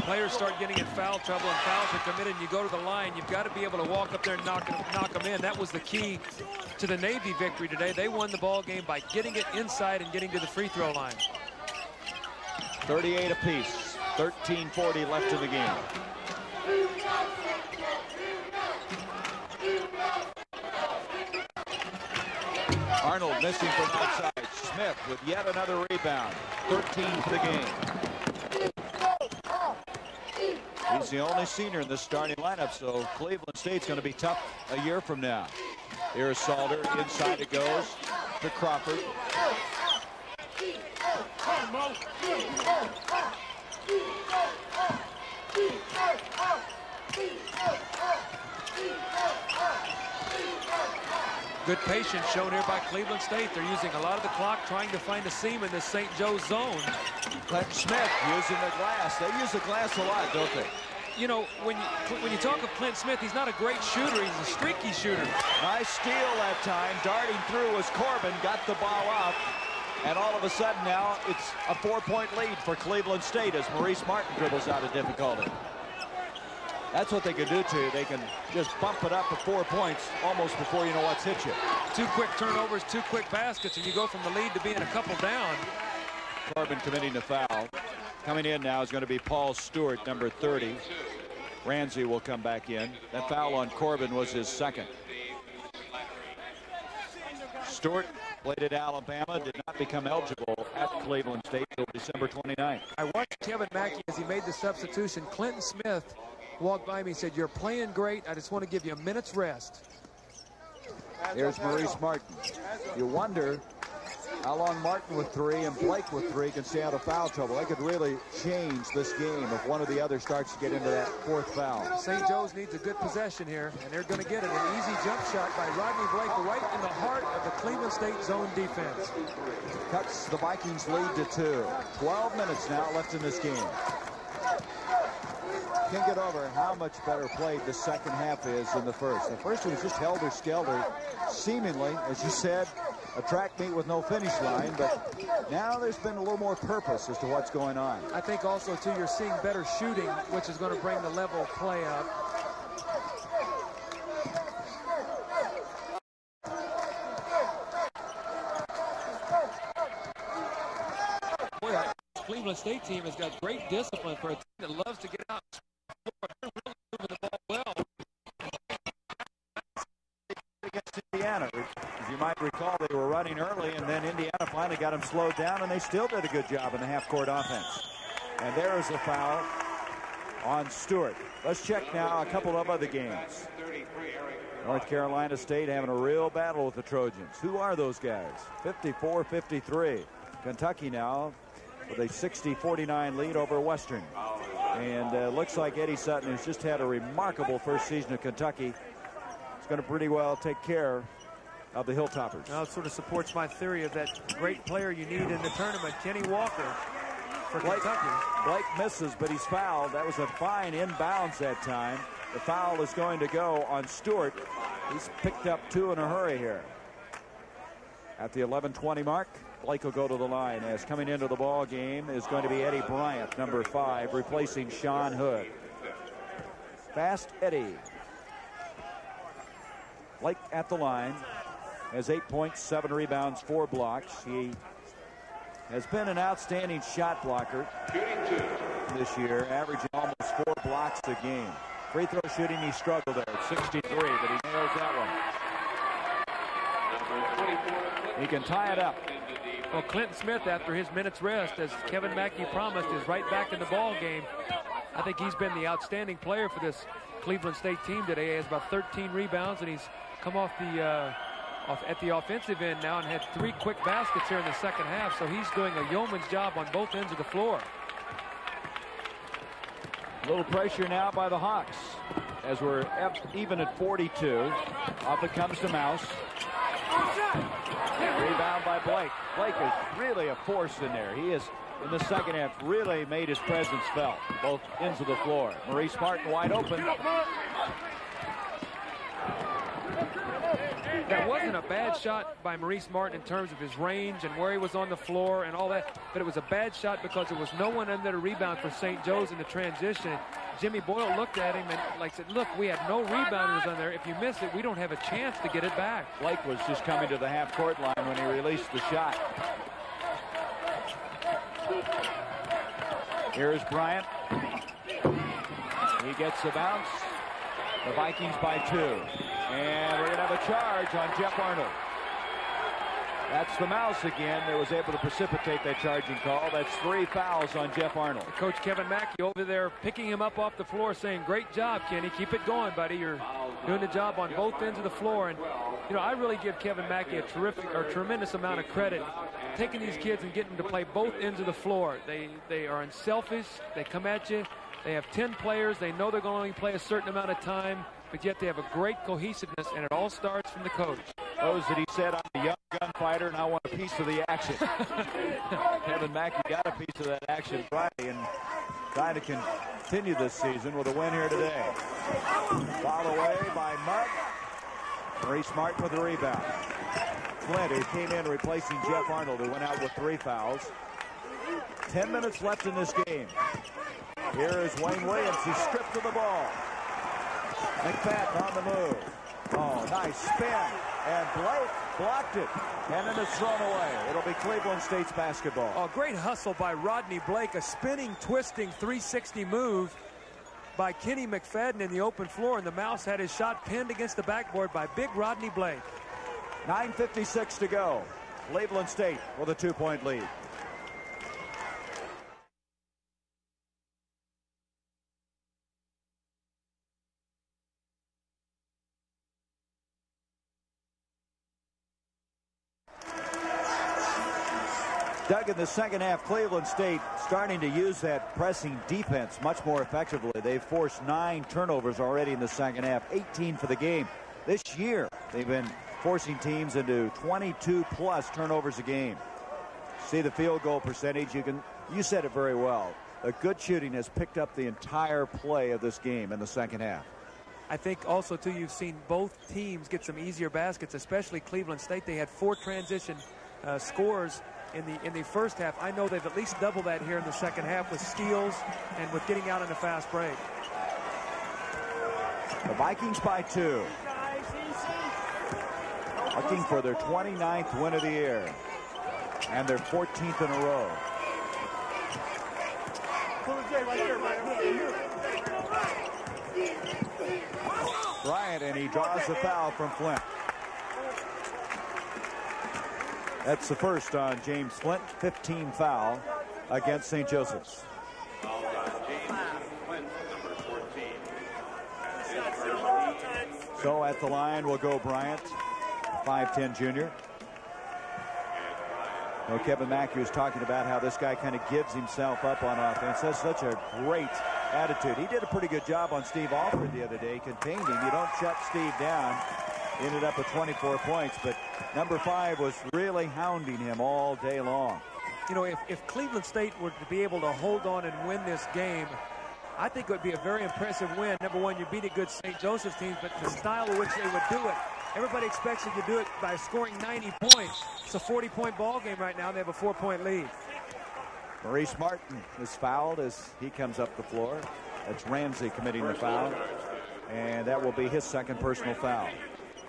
Speaker 8: players start getting in foul trouble and fouls are committed and you go to the line, you've got to be able to walk up there and knock them in. That was the key to the Navy victory today. They won the ball game by getting it inside and getting to the free throw line.
Speaker 5: 38 apiece, 13:40 left in the game. Arnold missing from outside. Smith with yet another rebound. 13 for the game. He's the only senior in the starting lineup, so Cleveland State's going to be tough a year from now. Here's Salter. Inside it goes to Crawford.
Speaker 8: Good patience shown here by Cleveland State. They're using a lot of the clock trying to find a seam in this St. Joe's zone.
Speaker 5: Clinton Smith using the glass. They use the glass a lot, don't they?
Speaker 8: You know, when you talk of Clint Smith, he's not a great shooter. He's a streaky shooter.
Speaker 5: Nice steal that time. Darting through was Corbin. Got the ball out. And all of a sudden now it's a 4-point lead for Cleveland State as Maurice Martin dribbles out of difficulty. That's what they can do to you. They can just bump it up to 4 points almost before you know what's hit you.
Speaker 8: 2 quick turnovers, 2 quick baskets, and you go from the lead to being a couple down.
Speaker 5: Corbin committing the foul. Coming in now is going to be Paul Stewart, number 30. Ramsey will come back in. That foul on Corbin was his second. Stewart played at Alabama, did not become eligible at Cleveland State until December 29th.
Speaker 8: I watched Kevin Mackey as he made the substitution. Clinton Smith walked by me and said, "You're playing great. I just want to give you a minute's rest."
Speaker 5: Here's Maurice Martin. You wonder how long Martin with 3 and Blake with 3 can stay out of foul trouble. They could really change this game if one of the other starts to get into that 4th foul.
Speaker 8: St. Joe's needs a good possession here, and they're going to get it. An easy jump shot by Rodney Blake right in the heart of the Cleveland State zone defense.
Speaker 5: Cuts the Vikings lead to 2. 12 minutes now left in this game. Can't get over how much better played the second half is than the first. The first one was just helter-skelter, seemingly, as you said, a track meet with no finish line, but now there's been a little more purpose as to what's going on.
Speaker 8: I think also, too, you're seeing better shooting, which is going to bring the level of play up. Boy, that Cleveland State team has got great discipline for a team that loves to get out. They're really moving the ball well.
Speaker 5: Against Indiana, as you might recall, they were running early, and then Indiana finally got them slowed down, and they still did a good job in the half-court offense. And there is a foul on Stewart. Let's check now a couple of other games. North Carolina State having a real battle with the Trojans. Who are those guys? 54-53. Kentucky now with a 60-49 lead over Western. And looks like Eddie Sutton has just had a remarkable first season at Kentucky. He's going to pretty well take care of the Hilltoppers.
Speaker 8: Well, it sort of supports my theory of that great player you need in the tournament, Kenny Walker, for Kentucky.
Speaker 5: Blake misses, but he's fouled. That was a fine inbounds that time. The foul is going to go on Stewart. He's picked up 2 in a hurry here. At the 11:20 mark, Blake will go to the line, as coming into the ball game is going to be Eddie Bryant, number 5, replacing Sean Hood. Fast Eddie. Blake at the line has 8 points, 7 rebounds, 4 blocks. He has been an outstanding shot blocker this year, averaging almost 4 blocks a game. Free throw shooting, he struggled there at 63, but he nails that one. He can tie it up.
Speaker 8: Well, Clinton Smith, after his minute's rest, as Kevin Mackey promised, is right back in the ball game. I think he's been the outstanding player for this Cleveland State team today. He has about 13 rebounds, and he's come off the at the offensive end now and had 3 quick baskets here in the second half. So he's doing a yeoman's job on both ends of the floor.
Speaker 13: A little pressure now by the Hawks as we're even at 42. Up it comes to Mouse. Rebound by Blake. Blake is really a force in there. He is, in the second half, really made his presence felt, both ends of the floor. Maurice Martin wide open.
Speaker 8: That wasn't a bad shot by Maurice Martin in terms of his range and where he was on the floor and all that, but it was a bad shot because there was no one under the rebound for St. Joe's in the transition. Jimmy Boyle looked at him and said, look, we had no rebounders on there. If you miss it, we don't have a chance to get it back.
Speaker 13: Blake was just coming to the half-court line when he released the shot. Here's Bryant. He gets the bounce. The Vikings by 2. And we're going to have a charge on Jeff Arnold. That's the Mouse again that was able to precipitate that charging call. That's 3 fouls on Jeff Arnold.
Speaker 8: Coach Kevin Mackey over there picking him up off the floor saying, great job, Kenny. Keep it going, buddy. You're doing the job on both ends of the floor. And, you know, I really give Kevin Mackey a tremendous amount of credit. Taking these kids and getting them to play both ends of the floor. They are unselfish. They come at you. They have 10 players. They know they're going to only play a certain amount of time, but yet they have a great cohesiveness, and it all starts from the coach.
Speaker 13: Knows that he said, I'm a young gunfighter and I want a piece of the action. Kevin Mackey got a piece of that action Friday and trying to continue this season with a win here today. Fouled away by Mudd. Maurice Martin with the rebound. Flint, who came in replacing Jeff Arnold, who went out with 3 fouls. 10 minutes left in this game. Here is Wayne Williams. He's stripped of the ball. McFadden on the move. Oh, nice spin. And Blake blocked it. And then it's thrown away. It'll be Cleveland State's basketball.
Speaker 8: Oh, great hustle by Rodney Blake. A spinning, twisting 360 move by Kenny McFadden in the open floor. And the Mouse had his shot pinned against the backboard by big Rodney Blake.
Speaker 5: 9:56 to go. Cleveland State with a 2-point lead. Doug, in the second half, Cleveland State starting to use that pressing defense much more effectively. They've forced 9 turnovers already in the second half, 18 for the game. This year, they've been forcing teams into 22-plus turnovers a game. See the field goal percentage. You said it very well. A good shooting has picked up the entire play of this game in the second half.
Speaker 8: I think also, too, you've seen both teams get some easier baskets, especially Cleveland State. They had 4 transition scores in the first half. I know they've at least doubled that here in the second half with steals and with getting out in a fast break.
Speaker 5: The Vikings by 2. Looking for their 29th win of the year. And their 14th in a row. Bryant, and he draws the foul from Flint. That's the first on James Flint. 15 foul against St. Joseph's. So at the line will go Bryant, 5'10" junior. Well, Kevin Mackey was talking about how this guy kind of gives himself up on offense. Has such a great attitude. He did a pretty good job on Steve Alford the other day, contained him. You don't shut Steve down. Ended up with 24 points, but number 5 was really hounding him all day long.
Speaker 8: You know, if Cleveland State were to be able to hold on and win this game, I think it would be a very impressive win. Number one, you beat a good St. Joseph's team, but the style in which they would do it, everybody expects you to do it by scoring 90 points. It's a 40-point ball game right now. They have a 4-point lead.
Speaker 5: Maurice Martin is fouled as he comes up the floor. That's Ramsey committing the foul, and that will be his second personal foul.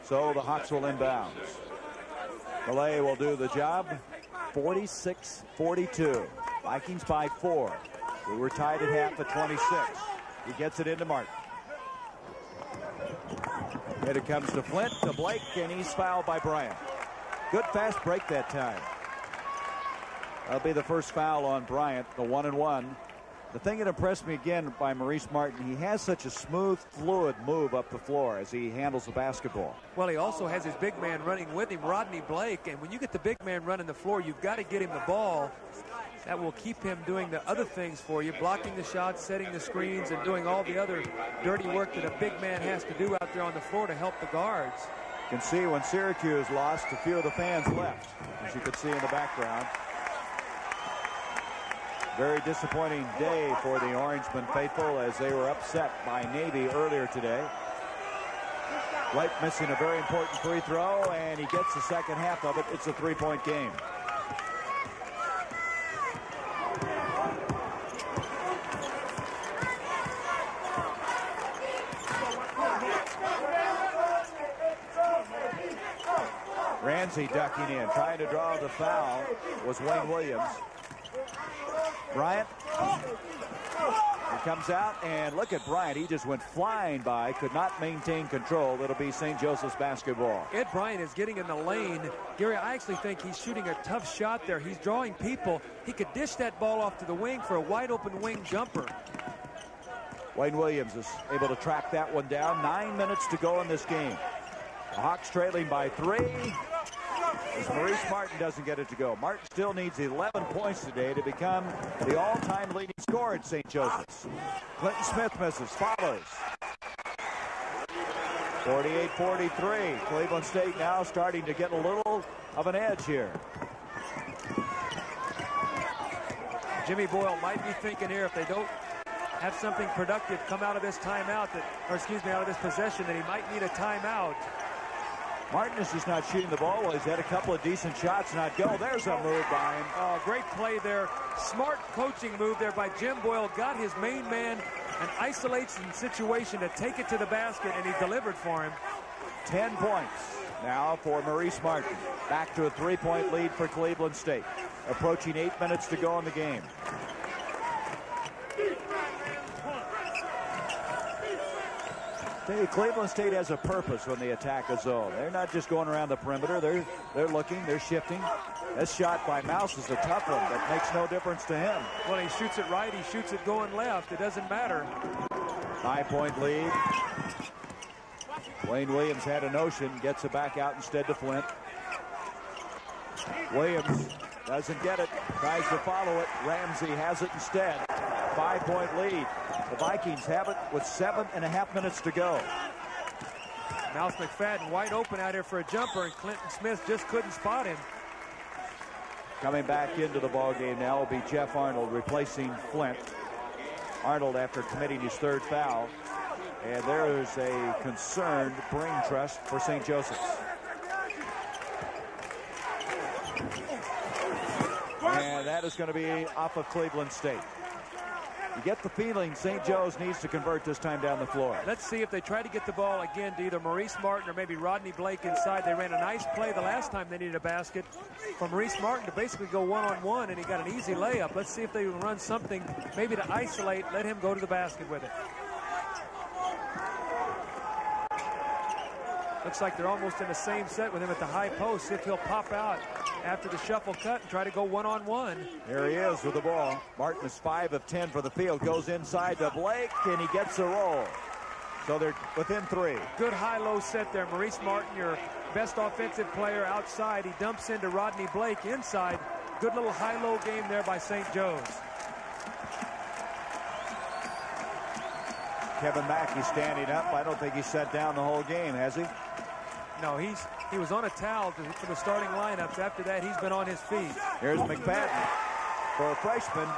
Speaker 5: So the Hawks will inbounds. Malay will do the job. 46-42. Vikings by 4. We were tied at half at 26. He gets it into Martin. And it comes to Flint, to Blake, and he's fouled by Bryant. Good fast break that time. That'll be the first foul on Bryant, the 1-and-1. The thing that impressed me again by Maurice Martin, he has such a smooth, fluid move up the floor as he handles the basketball.
Speaker 8: Well, he also has his big man running with him, Rodney Blake, and when you get the big man running the floor, you've got to get him the ball. That will keep him doing the other things for you, blocking the shots, setting the screens, and doing all the other dirty work that a big man has to do out there on the floor to help the guards.
Speaker 5: You can see when Syracuse lost, a few of the fans left, as you can see in the background. Very disappointing day for the Orangemen faithful as they were upset by Navy earlier today. Blake missing a very important free throw, and he gets the second half of it. It's a 3-point game. Ramsey ducking in, trying to draw the foul was Wayne Williams. Bryant, he comes out, and look at Bryant. He just went flying by, could not maintain control. It'll be St. Joseph's basketball.
Speaker 8: Ed Bryant is getting in the lane. Gary, I actually think he's shooting a tough shot there. He's drawing people. He could dish that ball off to the wing for a wide-open wing jumper.
Speaker 5: Wayne Williams is able to track that one down. 9 minutes to go in this game. The Hawks trailing by 3. As Maurice Martin doesn't get it to go. Martin still needs 11 points today to become the all-time leading scorer at St. Joseph's. Clinton Smith misses, follows.
Speaker 14: 48-43. Cleveland State now starting to get a little of an edge here.
Speaker 8: Jimmy Boyle might be thinking here, if they don't have something productive come out of this timeout, out of this possession, that he might need a timeout.
Speaker 14: Martin is just not shooting the ball. Well, he's had a couple of decent shots not go. There's a move by him.
Speaker 8: Oh, great play there. Smart coaching move there by Jim Boyle. Got his main man an isolation situation to take it to the basket, and he delivered for him.
Speaker 14: 10 points now for Maurice Martin. Back to a 3-point lead for Cleveland State. Approaching 8 minutes to go in the game. Cleveland State has a purpose when they attack a zone. They're not just going around the perimeter. They're looking, they're shifting. This shot by Mouse is a tough one, but makes no difference to him.
Speaker 8: Well, he shoots it right, he shoots it going left. It doesn't matter.
Speaker 14: 5-point lead. Wayne Williams had a notion, gets it back out instead to Flint. Williams doesn't get it, tries to follow it. Ramsey has it instead. 5-point lead. The Vikings have it with 7.5 minutes to go.
Speaker 8: Mouse McFadden wide open out here for a jumper, and Clinton Smith just couldn't spot him.
Speaker 14: Coming back into the ballgame now will be Jeff Arnold replacing Flint. Arnold after committing his third foul. And there is a concerned brain trust for St. Joseph's. And that is going to be off of Cleveland State. You get the feeling St. Joe's needs to convert this time down the floor.
Speaker 8: Let's see if they try to get the ball again to either Maurice Martin or maybe Rodney Blake inside. They ran a nice play the last time they needed a basket from Maurice Martin to basically go one-on-one, and he got an easy layup. Let's see if they can run something maybe to isolate, let him go to the basket with it. Looks like they're almost in the same set with him at the high post. See if he'll pop out after the shuffle cut and try to go one-on-one.
Speaker 14: Here he is with the ball. Martin is 5 of 10 for the field. Goes inside to Blake, and he gets a roll. So they're within 3.
Speaker 8: Good high-low set there. Maurice Martin, your best offensive player outside. He dumps into Rodney Blake inside. Good little high-low game there by St. Joe's.
Speaker 14: Kevin Mackey standing up. I don't think he's sat down the whole game, has he?
Speaker 8: No, he was on a towel for the starting lineups. After that, he's been on his feet.
Speaker 14: Here's McFadden. For a freshman,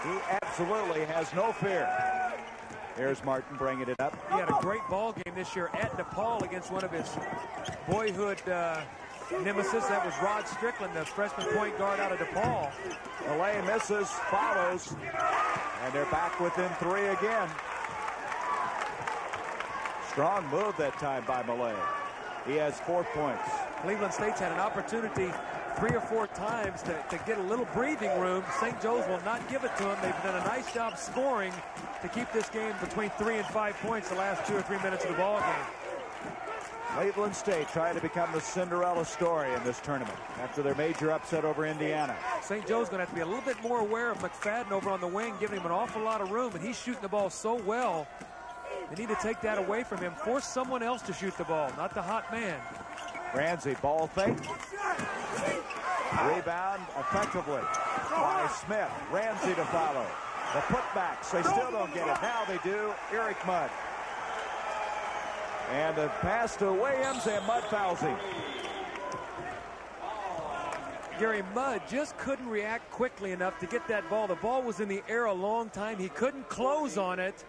Speaker 14: he absolutely has no fear. Here's Martin bringing it up.
Speaker 8: He had a great ball game this year at DePaul against one of his boyhood nemesis. That was Rod Strickland, the freshman point guard out of DePaul.
Speaker 14: Malay misses, follows, and they're back within 3 again. Strong move that time by Malay. He has 4 points.
Speaker 8: Cleveland State's had an opportunity 3 or 4 times to get a little breathing room. St. Joe's will not give it to them. They've done a nice job scoring to keep this game between 3 and 5 points the last 2 or 3 minutes of the ball game.
Speaker 14: Cleveland State trying to become the Cinderella story in this tournament after their major upset over Indiana.
Speaker 8: St. Joe's going to have to be a little bit more aware of McFadden over on the wing, giving him an awful lot of room, and he's shooting the ball so well. They need to take that away from him. Force someone else to shoot the ball, not the hot man.
Speaker 14: Ramsey, ball fake. Rebound effectively by Smith. Ramsey to follow. The putbacks, they still don't get it. Now they do. Eric Mudd. And a pass to Williams, and Mudd fouls him.
Speaker 8: Gary Mudd just couldn't react quickly enough to get that ball. The ball was in the air a long time. He couldn't close on it.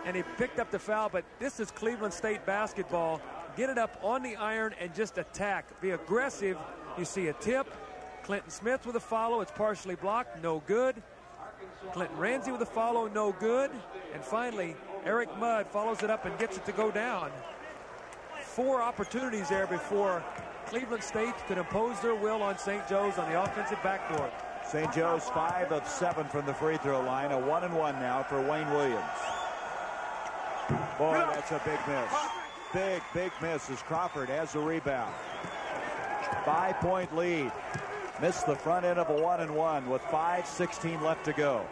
Speaker 8: And he picked up the foul, but this is Cleveland State basketball. Get it up on the iron and just attack. Be aggressive. You see a tip. Clinton Smith with a follow. It's partially blocked. No good. Clinton Ramsey with a follow. No good. And finally, Eric Mudd follows it up and gets it to go down. 4 opportunities there before Cleveland State could impose their will on St. Joe's on the offensive backboard.
Speaker 14: St. Joe's 5 of 7 from the free throw line. A 1-and-1 now for Wayne Williams. Boy, that's a big miss. Big miss as Crawford has the rebound. 5-point lead. Missed the front end of a 1-and-1 with 5:16 left to go.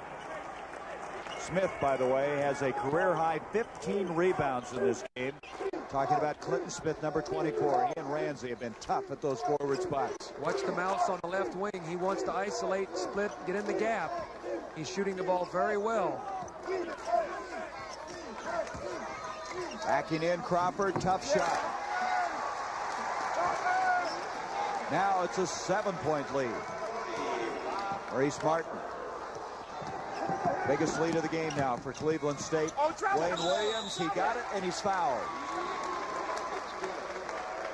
Speaker 14: Smith, by the way, has a career-high 15 rebounds in this game. Talking about Clinton Smith, number 24. He and Ramsey have been tough at those forward spots.
Speaker 8: Watch the Mouse on the left wing. He wants to isolate, split, get in the gap. He's shooting the ball very well.
Speaker 14: Backing in Crawford, tough shot. Now it's a 7-point lead. Maurice Martin. Biggest lead of the game now for Cleveland State. Wayne Williams, he got it, and he's fouled.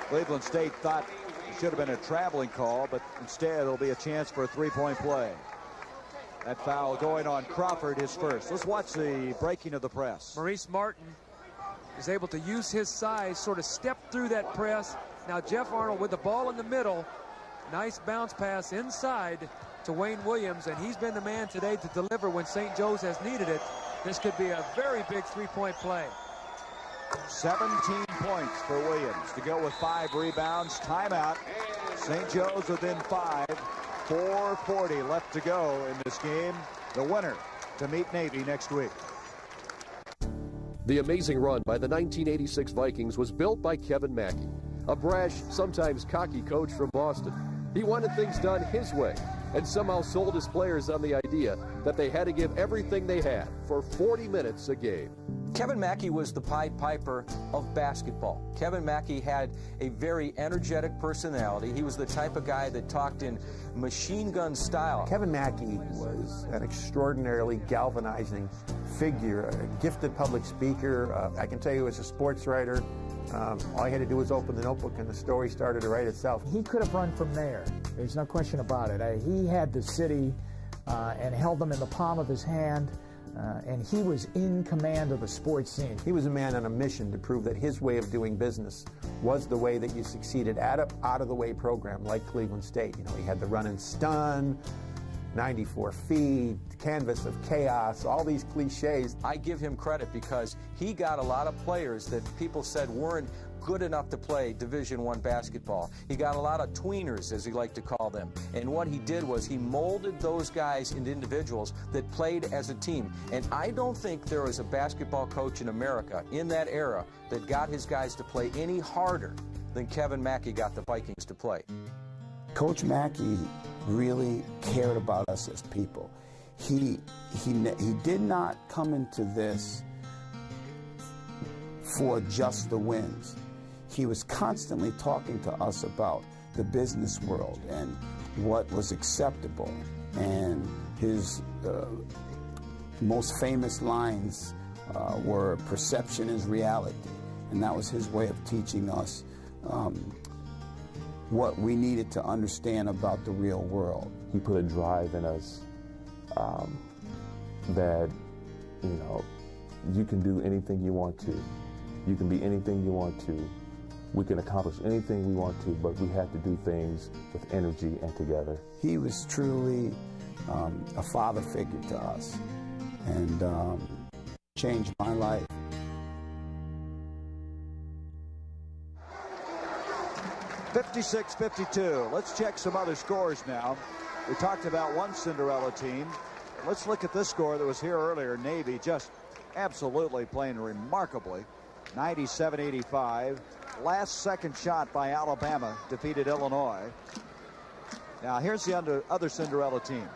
Speaker 14: Cleveland State thought it should have been a traveling call, but instead it'll be a chance for a three-point play. That foul going on Crawford, his first. Let's watch the breaking of the press.
Speaker 8: Maurice Martin is able to use his size, sort of step through that press. Now Jeff Arnold with the ball in the middle. Nice bounce pass inside to Wayne Williams, and he's been the man today to deliver when St. Joe's has needed it. This could be a very big three-point play.
Speaker 14: 17 points for Williams to go with 5 rebounds. Timeout. St. Joe's within 5. 4:40 left to go in this game. The winner to meet Navy next week.
Speaker 2: The amazing run by the 1986 Vikings was built by Kevin Mackey, a brash, sometimes cocky coach from Boston. He wanted things done his way and somehow sold his players on the idea that they had to give everything they had for 40 minutes a game.
Speaker 12: Kevin Mackey was the Pied Piper of basketball. Kevin Mackey had a very energetic personality. He was the type of guy that talked in machine gun style.
Speaker 4: Kevin Mackey was an extraordinarily galvanizing figure, a gifted public speaker. I can tell you as a sports writer, all he had to do was open the notebook and the story started to write itself.
Speaker 15: He could have run from there. There's no question about it. He had the city and held them in the palm of his hand. And he was in command of the sports scene.
Speaker 4: He was a man on a mission to prove that his way of doing business was the way that you succeeded at an out-of-the-way program like Cleveland State. You know, he had the run and stun, 94 feet, canvas of chaos, all these cliches.
Speaker 12: I give him credit because he got a lot of players that people said weren't good enough to play Division I basketball. He got a lot of tweeners, as he liked to call them. And what he did was he molded those guys into individuals that played as a team. And I don't think there was a basketball coach in America in that era that got his guys to play any harder than Kevin Mackey got the Vikings to play.
Speaker 6: Coach Mackey really cared about us as people. He did not come into this for just the wins. He was constantly talking to us about the business world and what was acceptable. And his most famous lines were, "Perception is reality." And that was his way of teaching us what we needed to understand about the real world.
Speaker 10: He put a drive in us that, you know, you can do anything you want to. You can be anything you want to. We can accomplish anything we want to, but we have to do things with energy and together.
Speaker 6: He was truly a father figure to us, and changed my life.
Speaker 14: (56-52). Let's check some other scores now. We talked about one Cinderella team. Let's look at this score that was here earlier. Navy just absolutely playing remarkably. 97-85. Last second shot by Alabama defeated Illinois. Now here's the other Cinderella team.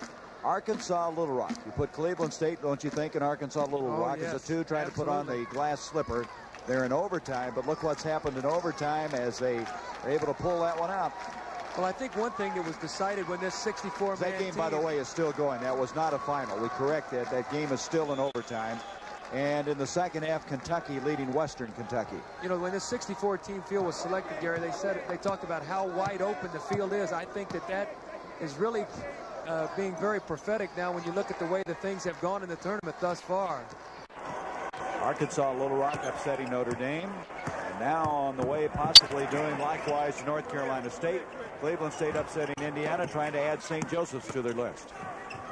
Speaker 14: Arkansas Little Rock. You put Cleveland State, don't you think, in Arkansas Little Rock as a 2 trying to put on the glass slipper. They're in overtime, but look what's happened in overtime as they are able to pull that one out.
Speaker 8: Well, I think one thing that was decided when this 64-man
Speaker 14: that game, by the way, is still going. That was not a final. We correct that. That game is still in overtime. And in the second half, Kentucky leading Western Kentucky.
Speaker 8: You know, when this 64-team field was selected, Gary, they talked about how wide open the field is. I think that is really being very prophetic now when you look at the way the things have gone in the tournament thus far.
Speaker 14: Arkansas Little Rock upsetting Notre Dame. And now on the way possibly doing likewise to North Carolina State. Cleveland State upsetting Indiana, trying to add St. Josephs to their list.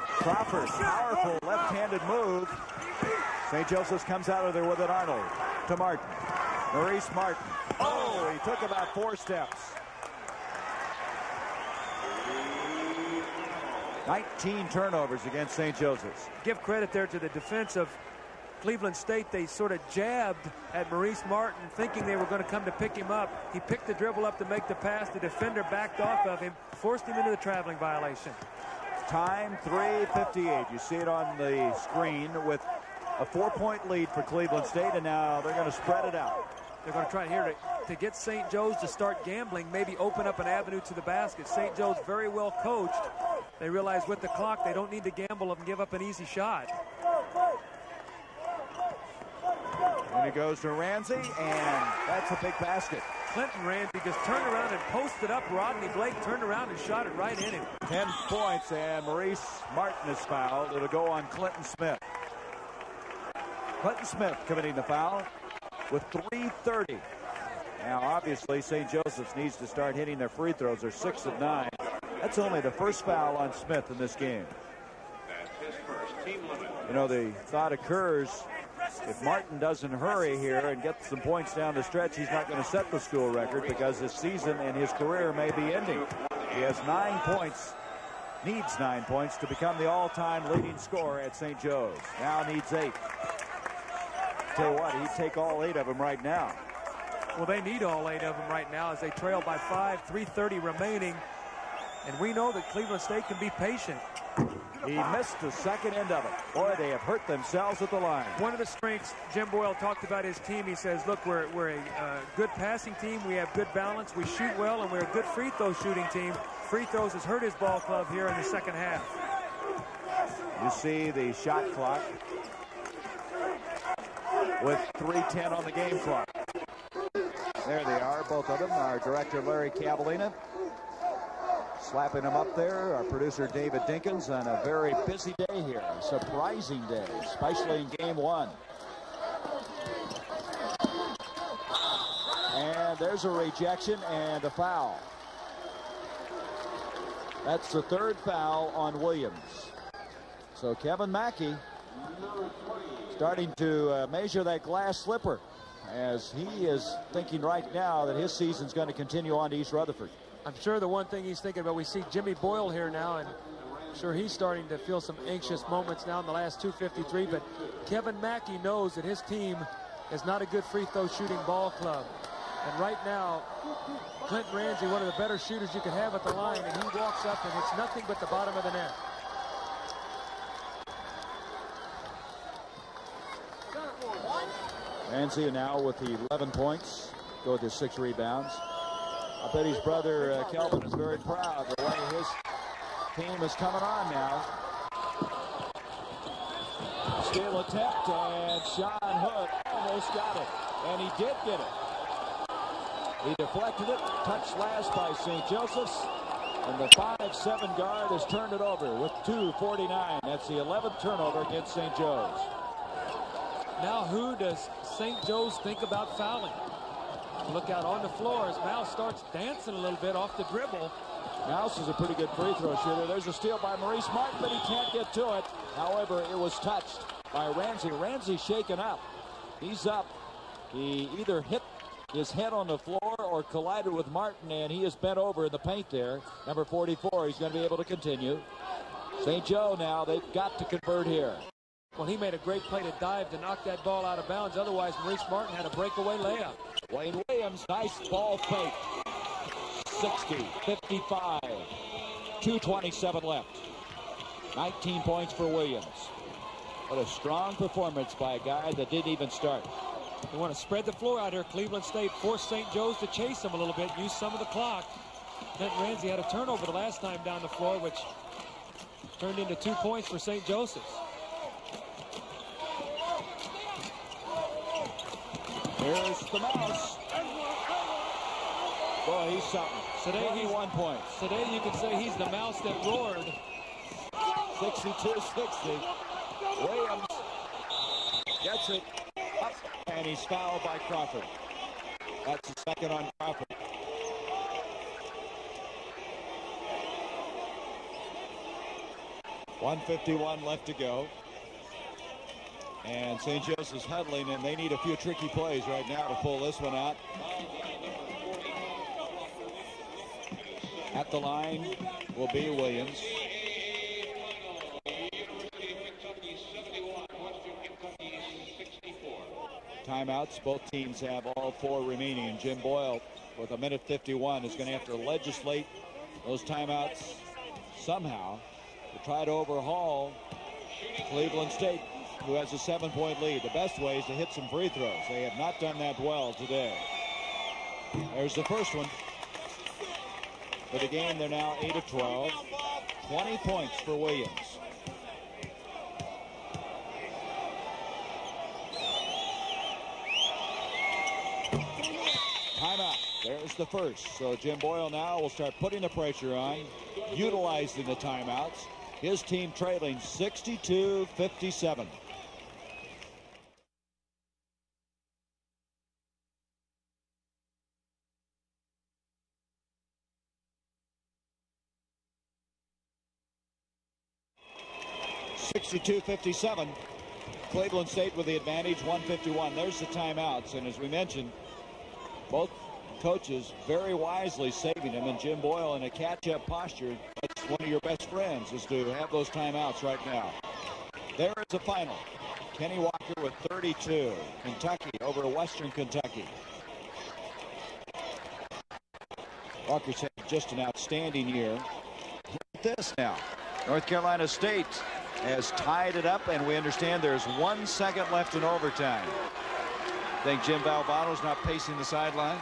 Speaker 14: Crawford, powerful left-handed move. St. Joseph's comes out of there with it. Arnold to Martin. Maurice Martin. Oh, he took about 4 steps. 19 turnovers against St. Joseph's.
Speaker 8: Give credit there to the defense of Cleveland State. They sort of jabbed at Maurice Martin thinking they were going to come to pick him up. He picked the dribble up to make the pass. The defender backed off of him, forced him into the traveling violation.
Speaker 14: Time 3:58. You see it on the screen with A 4-point lead for Cleveland State, and now they're going to spread it out.
Speaker 8: They're going to try here to get St. Joe's to start gambling, maybe open up an avenue to the basket. St. Joe's very well coached. They realize with the clock they don't need to gamble and give up an easy shot.
Speaker 14: And it goes to Ramsey, and that's a big basket.
Speaker 8: Clinton Ramsey just turned around and posted up Rodney Blake, turned around and shot it right in him.
Speaker 14: 10 points, and Maurice Martin is fouled. It'll go on Clinton Smith. Clinton Smith committing the foul with 3:30. Now, obviously, St. Joseph's needs to start hitting their free throws. They're 6 of 9. That's only the first foul on Smith in this game. You know, the thought occurs, if Martin doesn't hurry here and get some points down the stretch, he's not going to set the school record because his season and his career may be ending. He has 9 points, needs 9 points to become the all-time leading scorer at St. Joe's. Now needs 8. Tell you what, he'd take all 8 of them right now.
Speaker 8: Well, they need all 8 of them right now as they trail by 5, 3:30 remaining. And we know that Cleveland State can be patient.
Speaker 14: He missed the second end of it. Boy, they have hurt themselves at the line.
Speaker 8: One of the strengths, Jim Boyle talked about his team. He says, look, we're a good passing team. We have good balance. We shoot well, and we're a good free throw shooting team. Free throws has hurt his ball club here in the second half.
Speaker 14: You see the shot clock with 3:10 on the game clock. There they are, both of them. Our director, Larry Cavallina, slapping them up there. Our producer, David Dinkins, on a very busy day here. A surprising day, especially in game 1. And there's a rejection and a foul. That's the 3rd foul on Williams. So Kevin Mackey starting to measure that glass slipper, as he is thinking right now that his season's going to continue on to East Rutherford.
Speaker 8: I'm sure the one thing he's thinking about, we see Jimmy Boyle here now, and I'm sure he's starting to feel some anxious moments now in the last 2:53, but Kevin Mackey knows that his team is not a good free throw shooting ball club. And right now, Clinton Ramsey, one of the better shooters you could have at the line, and he walks up and it's nothing but the bottom of the net.
Speaker 14: Ramsey now with the 11 points, go with his 6 rebounds. I bet his brother Kelvin is very proud the way his team is coming on now. Steal attempt, and Sean Hood almost got it, and he did get it. He deflected it, touched last by St. Joseph's, and the 5'7" guard has turned it over with 2:49. That's the 11th turnover against St. Joe's.
Speaker 8: Now who does St. Joe's think about fouling? Look out on the floor as Mouse starts dancing a little bit off the dribble.
Speaker 14: Mouse is a pretty good free throw shooter. There's a steal by Maurice Martin, but he can't get to it. However, it was touched by Ramsey. Ramsey shaken up. He's up. He either hit his head on the floor or collided with Martin, and he is bent over in the paint there. Number 44, he's going to be able to continue. St. Joe now, they've got to convert here.
Speaker 8: Well, he made a great play to dive to knock that ball out of bounds. Otherwise, Maurice Martin had a breakaway layup.
Speaker 14: Wayne Williams, nice ball fake. 60, 55, 2:27 left. 19 points for Williams. What a strong performance by a guy that didn't even start.
Speaker 8: They want to spread the floor out here. Cleveland State forced St. Joe's to chase him a little bit, use some of the clock. Clinton Ramsey had a turnover the last time down the floor, which turned into 2 points for St. Joseph's.
Speaker 14: Here's the Mouse. Boy, he's something.
Speaker 8: Today
Speaker 14: 21 points.
Speaker 8: Today you can say he's the mouse that roared.
Speaker 14: 62-60. Williams gets it up, and he's fouled by Crawford. That's the second on Crawford. .151 left to go. And St. Joseph's huddling, and they need a few tricky plays right now to pull this one out. At the line will be Williams. Timeouts. Both teams have all 4 remaining. And Jim Boyle, with 1:51, is going to have to legislate those timeouts somehow to try to overhaul Cleveland State. who has a 7-point lead. The best way is to hit some free throws. They have not done that well today. There's the first one. For the game, they're now 8 of 12. 20 points for Williams. Timeout. There's the first. So Jim Boyle now will start putting the pressure on, utilizing the timeouts. His team trailing 62-57. Cleveland State with the advantage, 151. There's the timeouts, and as we mentioned, both coaches very wisely saving them, and Jim Boyle in a catch-up posture. That's one of your best friends, is to have those timeouts right now. There is the final. Kenny Walker with 32. Kentucky over Western Kentucky. Walker's had just an outstanding year. Look at this now. North Carolina State has tied it up, and we understand there's 1 second left in overtime. I think Jim Valvano's not pacing the sideline.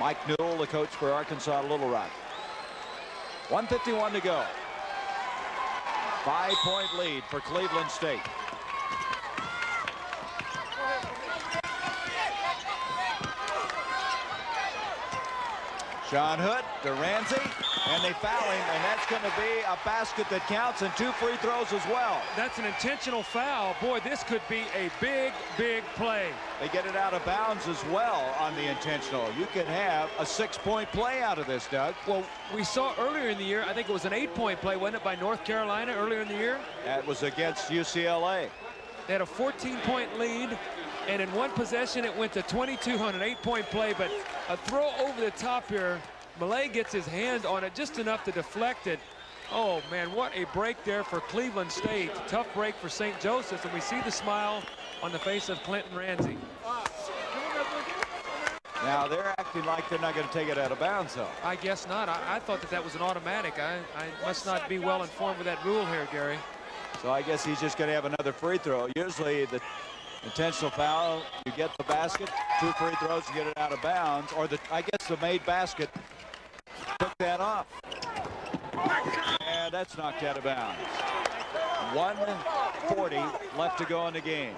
Speaker 14: Mike Newell, the coach for Arkansas Little Rock. 1:51 to go. 5-point lead for Cleveland State. Sean Hood to Ramsey, and they foul him, and that's going to be a basket that counts and 2 free throws as well.
Speaker 8: That's an intentional foul. Boy, this could be a big, big play.
Speaker 14: They get it out of bounds as well on the intentional. You could have a 6-point play out of this, Doug.
Speaker 8: Well, we saw earlier in the year, I think it was an 8-point play, wasn't it, by North Carolina earlier in the year?
Speaker 14: That was against UCLA.
Speaker 8: They had a 14-point lead, and in one possession it went to 22 on an 8-point play, but a throw over the top here. Malay gets his hand on it just enough to deflect it. Oh man, what a break there for Cleveland State. Tough break for St. Joseph's, and we see the smile on the face of Clinton Ramsey.
Speaker 14: Now they're acting like they're not going to take it out of bounds, though.
Speaker 8: I guess not. I thought that was an automatic. I must not be well informed with that rule here, Gary.
Speaker 14: So I guess he's just going to have another free throw. Usually the intentional foul, you get the basket, 2 free throws, you get it out of bounds, or I guess the made basket took that off. And that's knocked out of bounds. 1:40 left to go in the game.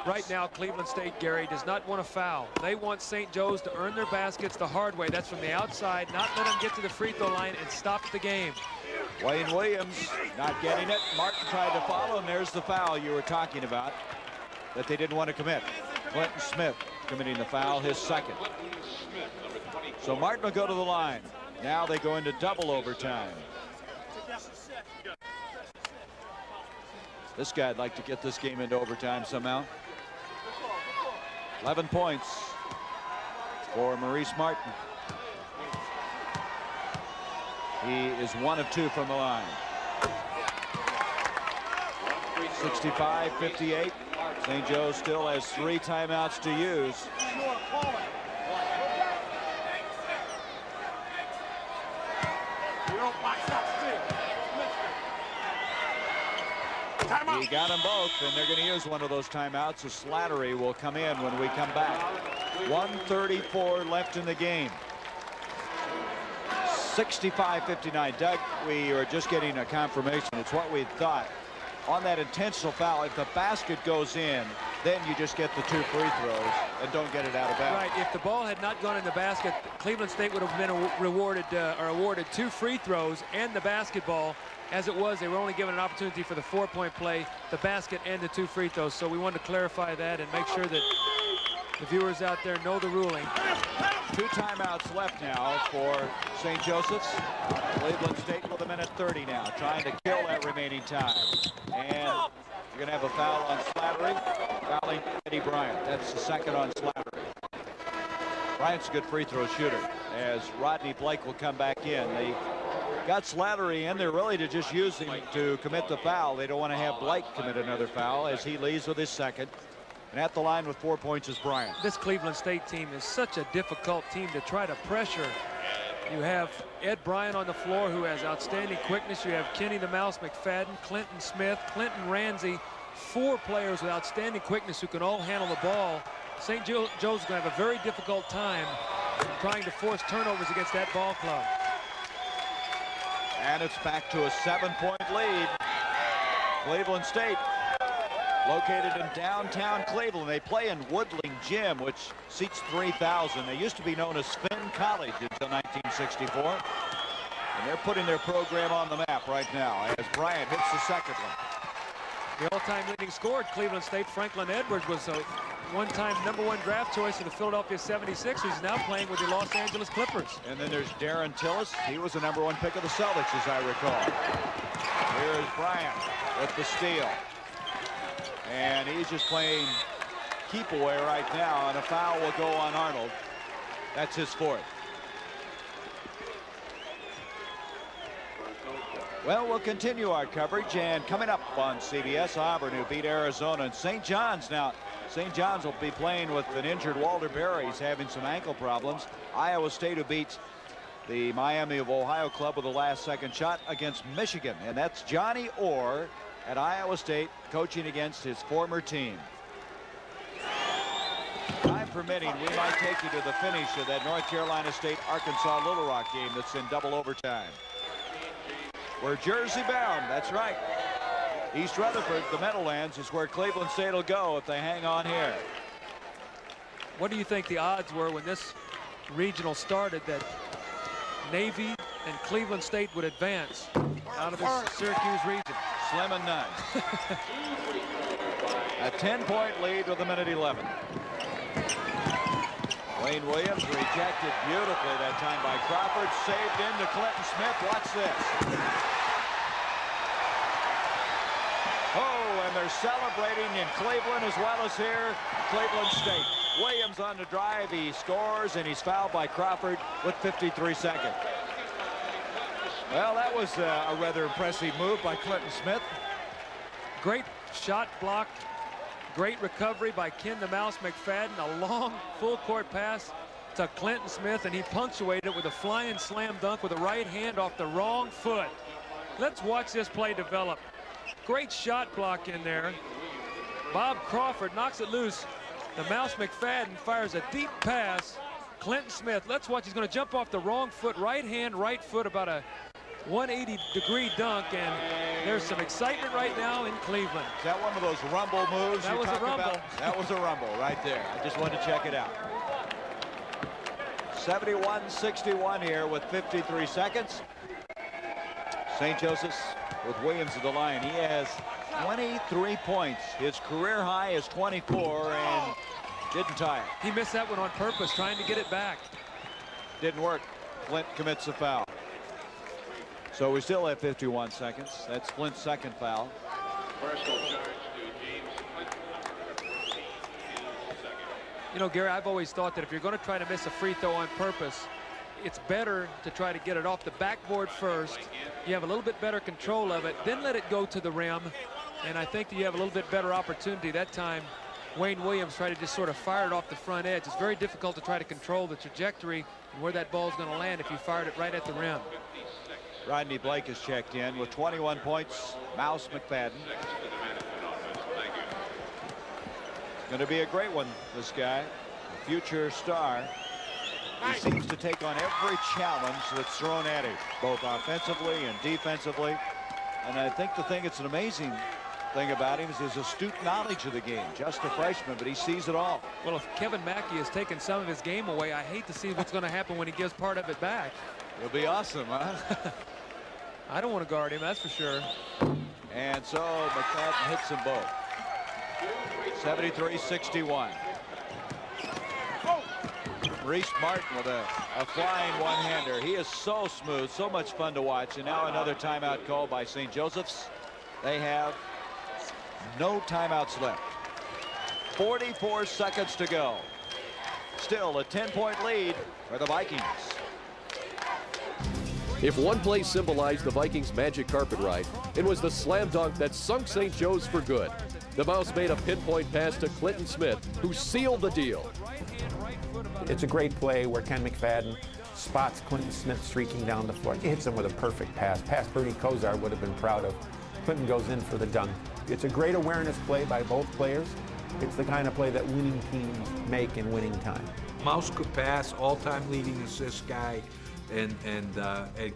Speaker 8: Right now, Cleveland State, Gary, does not want to foul. They want St. Joe's to earn their baskets the hard way. That's from the outside, not let them get to the free throw line and stop the game.
Speaker 14: Wayne Williams not getting it. Martin tried to follow, and there's the foul you were talking about that they didn't want to commit. Clinton Smith committing the foul, his second. So Martin will go to the line. Now they go into double overtime. This guy'd like to get this game into overtime somehow. 11 points for Maurice Martin. He is 1 of 2 from the line. 65-58. St. Joe still has 3 timeouts to use. He got them both, and they're going to use one of those timeouts. So Slattery will come in when we come back. 1:34 left in the game. 65-59. Doug, we are just getting a confirmation. It's what we thought. On that intentional foul, if the basket goes in, then you just get the 2 free throws and don't get it out of bounds.
Speaker 8: Right. If the ball had not gone in the basket, Cleveland State would have been rewarded or awarded 2 free throws and the basketball. As it was, they were only given an opportunity for the 4-point play, the basket, and the 2 free throws. So we wanted to clarify that and make sure that the viewers out there know the ruling.
Speaker 14: 2 timeouts left now for St. Joseph's. Cleveland State with 1:30 now, trying to kill that remaining time. And you're going to have a foul on Slattery, fouling Eddie Bryant. That's the second on Slattery. Bryant's a good free throw shooter, as Rodney Blake will come back in. They got Slattery in there really to just use him to commit the foul. They don't want to have Blake commit another foul, as he leads with his second. And at the line with 4 points is Bryant.
Speaker 8: This Cleveland State team is such a difficult team to try to pressure. You have Ed Bryant on the floor, who has outstanding quickness. You have Kenny the Mouse McFadden, Clinton Smith, Clinton Ramsey, 4 players with outstanding quickness who can all handle the ball. St. Joe's is going to have a very difficult time trying to force turnovers against that ball club.
Speaker 5: And it's back to a 7-point lead. Cleveland State, located in downtown Cleveland. They play in Woodling Gym, which seats 3,000. They used to be known as Finn College until 1964. And they're putting their program on the map right now as Bryant hits the second one.
Speaker 8: The all-time leading scorer at Cleveland State, Franklin Edwards, was a one-time #1 draft choice of the Philadelphia 76ers, now playing with the Los Angeles Clippers.
Speaker 5: And then there's Darren Tillis. He was the #1 pick of the Celtics, as I recall. Here's Bryant with the steal. And he's just playing keep away right now, and a foul will go on Arnold. That's his 4th. Well, we'll continue our coverage, and coming up on CBS, Auburn, who beat Arizona, and St. John's. Now, St. John's will be playing with an injured Walter Berry. He's having some ankle problems. Iowa State, who beats the Miami of Ohio club with a last-second shot against Michigan, and that's Johnny Orr at Iowa State coaching against his former team. Time permitting, we might take you to the finish of that North Carolina State-Arkansas Little Rock game that's in double overtime. We're Jersey bound, that's right. East Rutherford, the Meadowlands, is where Cleveland State will go if they hang on here.
Speaker 8: What do you think the odds were when this regional started that Navy and Cleveland State would advance out of this Syracuse region?
Speaker 5: Slim and none. A 10-point lead with 1:11. Wayne Williams rejected beautifully that time by Crawford. Saved into Clinton Smith. Watch this. Oh, and they're celebrating in Cleveland as well as here, Cleveland State. Williams on the drive. He scores, and he's fouled by Crawford with 53 seconds. Well, that was a rather impressive move by Clinton Smith.
Speaker 8: Great shot block. Great recovery by Ken the Mouse McFadden. A long full-court pass to Clinton Smith, and he punctuated it with a flying slam dunk with a right hand off the wrong foot. Let's watch this play develop. Great shot block in there. Bob Crawford knocks it loose. The Mouse McFadden fires a deep pass. Clinton Smith, let's watch. He's going to jump off the wrong foot. Right hand, right foot, about a 180-degree dunk, and there's some excitement right now in Cleveland.
Speaker 5: Is that one of those rumble moves
Speaker 8: that
Speaker 5: you
Speaker 8: was
Speaker 5: talked
Speaker 8: a rumble.
Speaker 5: about? That was a rumble right there. I just wanted to check it out. 71-61 here with 53 seconds. St. Joseph's with Williams at the line. He has 23 points. His career high is 24, and didn't tie it.
Speaker 8: He missed that one on purpose, trying to get it back.
Speaker 5: Didn't work. Flint commits a foul. So we still have 51 seconds. That's Flint's second foul.
Speaker 8: You know, Gary, I've always thought that if you're going to try to miss a free throw on purpose, it's better to try to get it off the backboard first. You have a little bit better control of it, then let it go to the rim. And I think that you have a little bit better opportunity. That time, Wayne Williams tried to just sort of fire it off the front edge. It's very difficult to try to control the trajectory and where that ball is going to land if you fired it right at the rim.
Speaker 5: Rodney Blake has checked in with 21 points. Mouse McFadden. Going to be a great one, this guy. A future star. He seems to take on every challenge that's thrown at him, both offensively and defensively. And I think the thing that's an amazing thing about him is his astute knowledge of the game. Just a freshman, but he sees it all.
Speaker 8: Well, if Kevin Mackey has taken some of his game away, I hate to see what's going to happen when he gives part of it back.
Speaker 5: It'll be awesome, huh?
Speaker 8: I don't want to guard him, that's for sure.
Speaker 5: And so McFadden hits them both. 73-61. Reese Martin with a flying one-hander. He is so smooth, so much fun to watch. And now another timeout called by St. Joseph's. They have no timeouts left. 44 seconds to go. Still a 10-point lead for the Vikings.
Speaker 2: If one play symbolized the Vikings' magic carpet ride, it was the slam dunk that sunk St. Joe's for good. The Mouse made a pinpoint pass to Clinton Smith, who sealed the deal.
Speaker 4: It's a great play where Ken McFadden spots Clinton Smith streaking down the floor. He hits him with a perfect pass. Pass Bertie Kosar would have been proud of. Clinton goes in for the dunk. It's a great awareness play by both players. It's the kind of play that winning teams make in winning time.
Speaker 3: Mouse could pass, all-time leading assist guy, and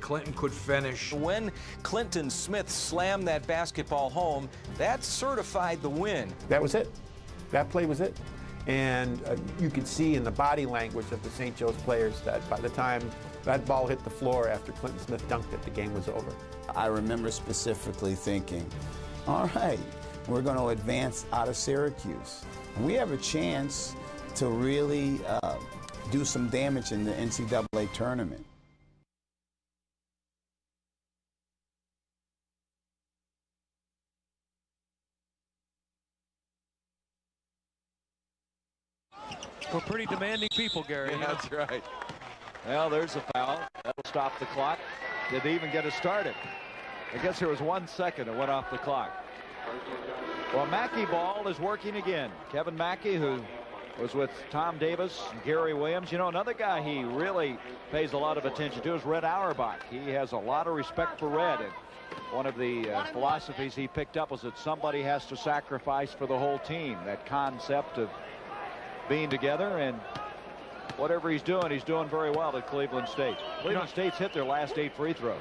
Speaker 3: Clinton could finish.
Speaker 12: When Clinton Smith slammed that basketball home, that certified the win.
Speaker 4: That was it. That play was it. And you could see in the body language of the St. Joe's players that by the time that ball hit the floor after Clinton Smith dunked it, the game was over.
Speaker 6: I remember specifically thinking, all right, we're going to advance out of Syracuse. We have a chance to really do some damage in the NCAA tournament.
Speaker 16: We're pretty demanding people, Gary.
Speaker 14: Yeah, that's right. Well, there's a foul. That'll stop the clock. Didn't even get us started. I guess there was 1 second that went off the clock. Well, Mackey ball is working again. Kevin Mackey, who was with Tom Davis and Gary Williams. You know, another guy he really pays a lot of attention to is Red Auerbach. He has a lot of respect for Red. And one of the philosophies he picked up was that somebody has to sacrifice for the whole team. That concept of being together, and whatever he's doing very well at Cleveland State. Cleveland State's hit their last 8 free throws.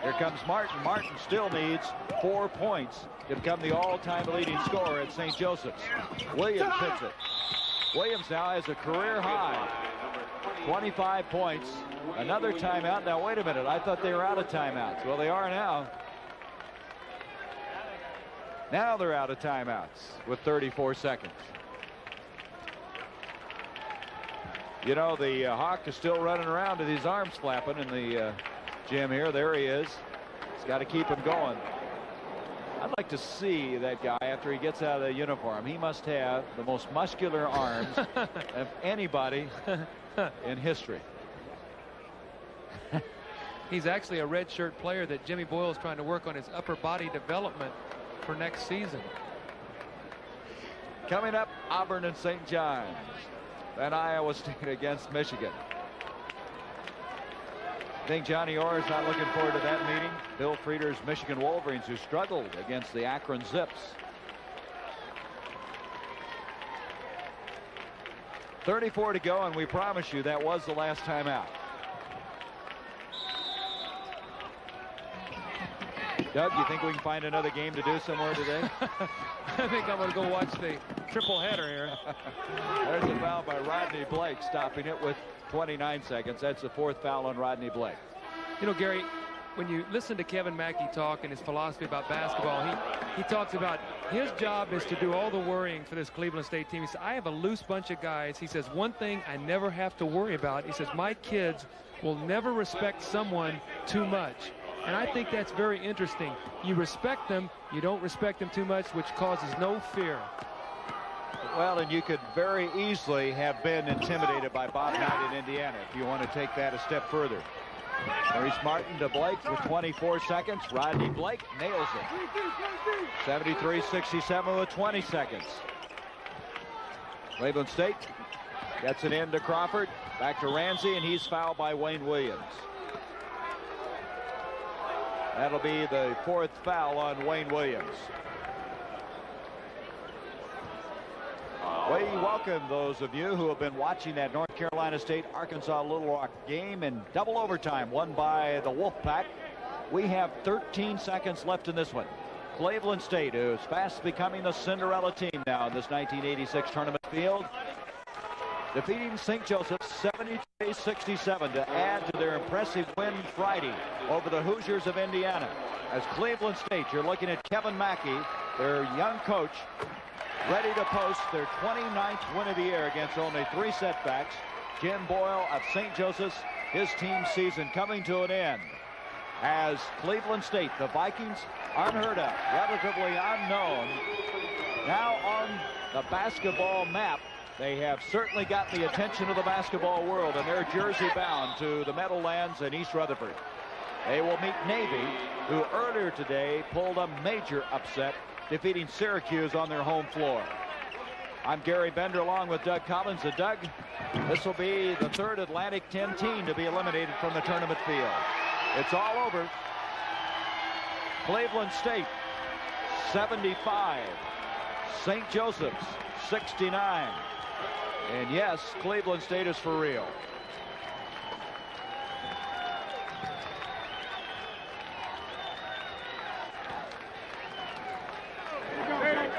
Speaker 14: Here comes Martin. Martin still needs 4 points to become the all-time leading scorer at St. Joseph's. Williams hits it. Williams now has a career high 25 points. Another timeout. Now wait a minute, I thought they were out of timeouts. Well, they are now. Now they're out of timeouts with 34 seconds. You know, the Hawk is still running around with his arms flapping in the gym here. There he is. He's got to keep him going. I'd like to see that guy after he gets out of the uniform. He must have the most muscular arms of anybody in history.
Speaker 8: He's actually a redshirt player that Jimmy Boyle is trying to work on his upper body development for next season.
Speaker 14: Coming up, Auburn and St. John's. Then Iowa State against Michigan. I think Johnny Orr is not looking forward to that meeting. Bill Frieder's Michigan Wolverines, who struggled against the Akron Zips. 34 to go, and we promise you that was the last time out. Doug, you think we can find another game to do somewhere today?
Speaker 8: I think I'm going to go watch the triple header here.
Speaker 14: There's a foul by Rodney Blake, stopping it with 29 seconds. That's the 4th foul on Rodney Blake.
Speaker 8: You know, Gary, when you listen to Kevin Mackey talk and his philosophy about basketball, he talks about his job is to do all the worrying for this Cleveland State team. He says, I have a loose bunch of guys. He says, one thing I never have to worry about. He says, my kids will never respect someone too much. And I think that's very interesting. You respect them, you don't respect them too much, which causes no fear.
Speaker 14: Well, and you could very easily have been intimidated by Bob Knight in Indiana if you want to take that a step further. Maurice Martin to Blake with 24 seconds. Rodney Blake nails it. 73-67 with 20 seconds. Cleveland State gets it in to Crawford. Back to Ramsey, and he's fouled by Wayne Williams. That'll be the 4th foul on Wayne Williams. We welcome those of you who have been watching that North Carolina State-Arkansas Little Rock game in double overtime, won by the Wolfpack. We have 13 seconds left in this one. Cleveland State, who's fast becoming the Cinderella team now in this 1986 tournament field, defeating St. Joseph's 73-67 to add to their impressive win Friday over the Hoosiers of Indiana. As Cleveland State, you're looking at Kevin Mackey, their young coach, ready to post their 29th win of the year against only 3 setbacks. Jim Boyle of St. Joseph's, his team's season coming to an end. As Cleveland State, the Vikings, unheard of, relatively unknown, now on the basketball map. They have certainly got the attention of the basketball world, and they're jersey bound to the Meadowlands in East Rutherford. They will meet Navy, who earlier today pulled a major upset, defeating Syracuse on their home floor. I'm Gary Bender along with Doug Collins. And Doug, this will be the 3rd Atlantic 10 team to be eliminated from the tournament field. It's all over.
Speaker 13: Cleveland State 75. St. Joseph's 69. And yes, Cleveland State is for real.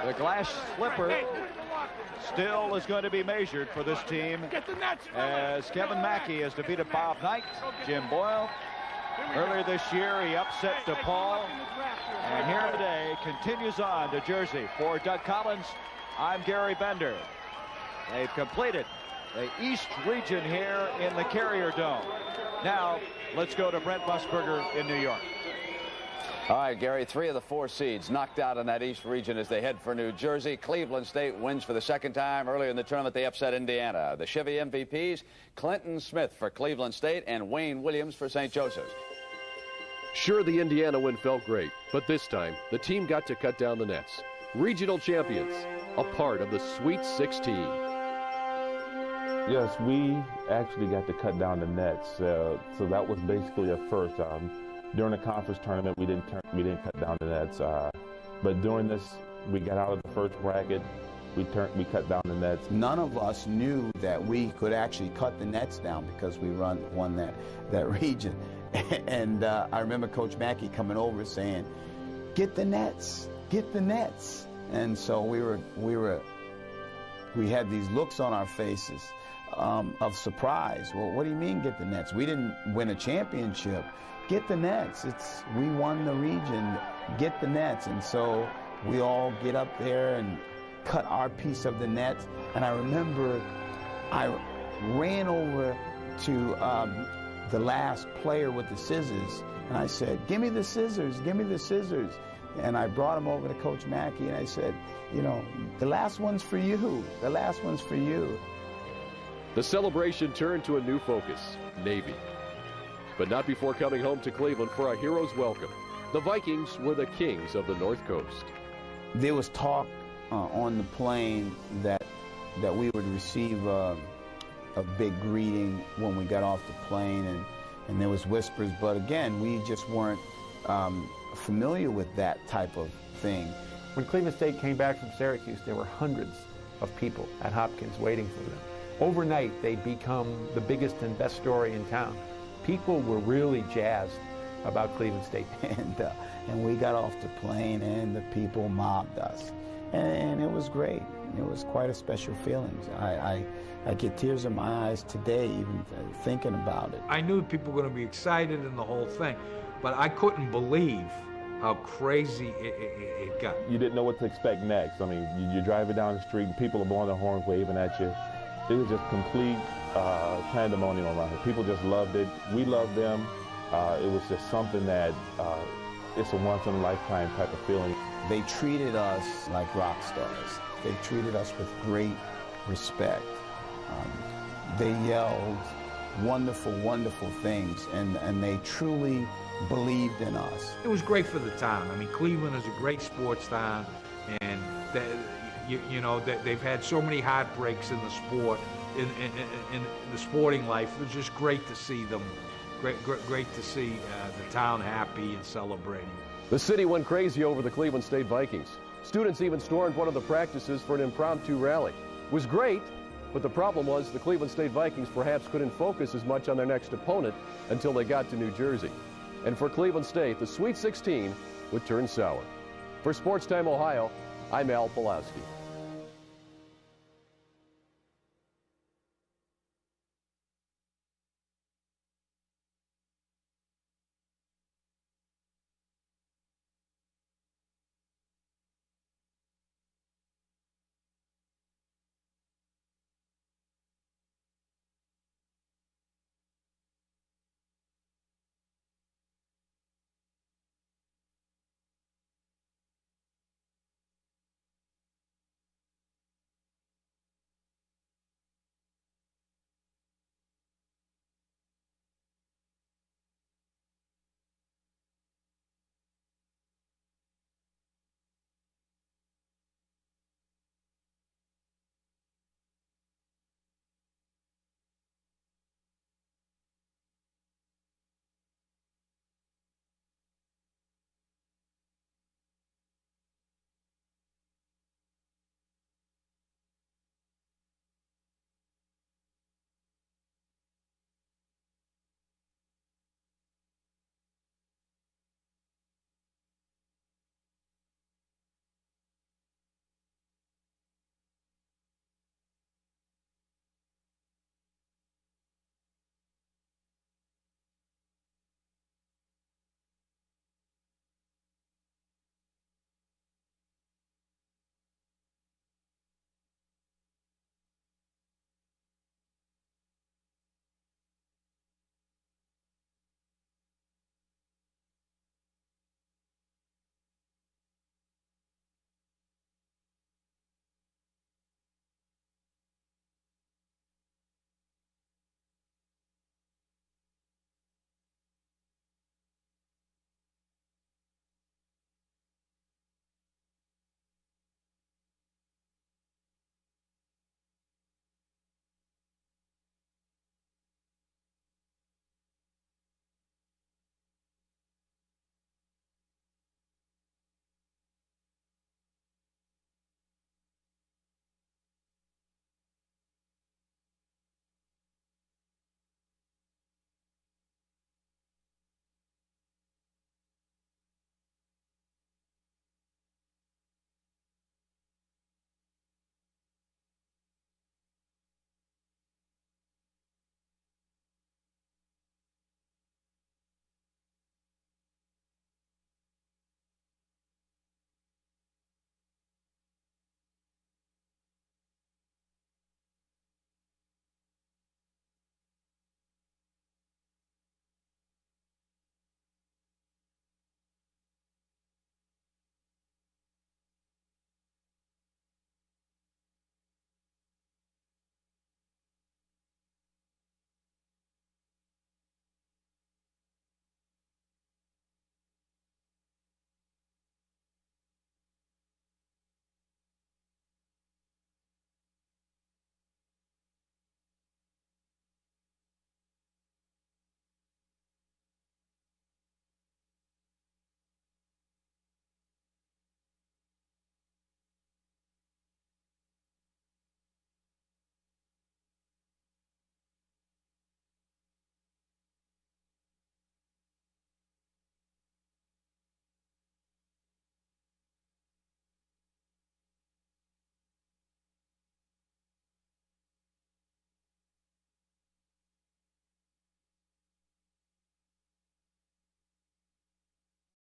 Speaker 13: The glass slipper still is going to be measured for this team as Kevin Mackey has defeated Bob Knight, Jim Boyle. Earlier this year, he upset DePaul. And here today continues on to Jersey. For Doug Collins, I'm Gary Bender. They've completed the East region here in the Carrier Dome. Now, let's go to Brent Musburger in New York.
Speaker 17: All right, Gary, 3 of the 4 seeds knocked out in that East region as they head for New Jersey. Cleveland State wins for the 2nd time. Earlier in the tournament, they upset Indiana. The Chevy MVPs, Clinton Smith for Cleveland State and Wayne Williams for St. Joseph's.
Speaker 2: Sure, the Indiana win felt great, but this time, the team got to cut down the nets. Regional champions, a part of the Sweet 16.
Speaker 10: Yes, we actually got to cut down the nets, so that was basically a first. During the conference tournament, we didn't cut down the nets, but during this, we got out of the first bracket. We cut down the nets.
Speaker 6: None of us knew that we could actually cut the nets down because we won that region. And I remember Coach Mackey coming over saying, "Get the nets, get the nets." And so we had these looks on our faces of surprise. Well, what do you mean get the nets? We didn't win a championship. Get the nets. We won the region. Get the nets. And so we all get up there and cut our piece of the nets. And I remember I ran over to the last player with the scissors, and I said, "Give me the scissors, give me the scissors." And I brought him over to Coach Mackey, and I said, "You know, the last one's for you. The last one's for you."
Speaker 2: The celebration turned to a new focus, Navy. But not before coming home to Cleveland for a hero's welcome. The Vikings were the kings of the North Coast.
Speaker 6: There was talk on the plane that we would receive a big greeting when we got off the plane, and there was whispers, but again, we just weren't familiar with that type of thing.
Speaker 4: When Cleveland State came back from Syracuse, there were hundreds of people at Hopkins waiting for them. Overnight, they'd become the biggest and best story in town. People were really jazzed about Cleveland State.
Speaker 6: And we got off the plane, and the people mobbed us. And it was great. It was quite a special feeling. I get tears in my eyes today even thinking about it.
Speaker 3: I knew people were going to be excited and the whole thing, but I couldn't believe how crazy it got.
Speaker 10: You didn't know what to expect next. I mean, you're driving down the street and people are blowing their horns, waving at you. It was just complete pandemonium around here. People just loved it. We loved them. It was just something that it's a once-in-a-lifetime type of feeling.
Speaker 6: They treated us like rock stars. They treated us with great respect. They yelled wonderful, wonderful things, and they truly believed in us.
Speaker 3: It was great for the town. I mean, Cleveland is a great sports town, and they've had so many heartbreaks in the sport, in the sporting life. It was just great to see them. Great to see the town happy and celebrating.
Speaker 2: The city went crazy over the Cleveland State Vikings. Students even stormed one of the practices for an impromptu rally. It was great, but the problem was the Cleveland State Vikings perhaps couldn't focus as much on their next opponent until they got to New Jersey. And for Cleveland State, the Sweet 16 would turn sour. For Sports Time Ohio, I'm Al Pulaski.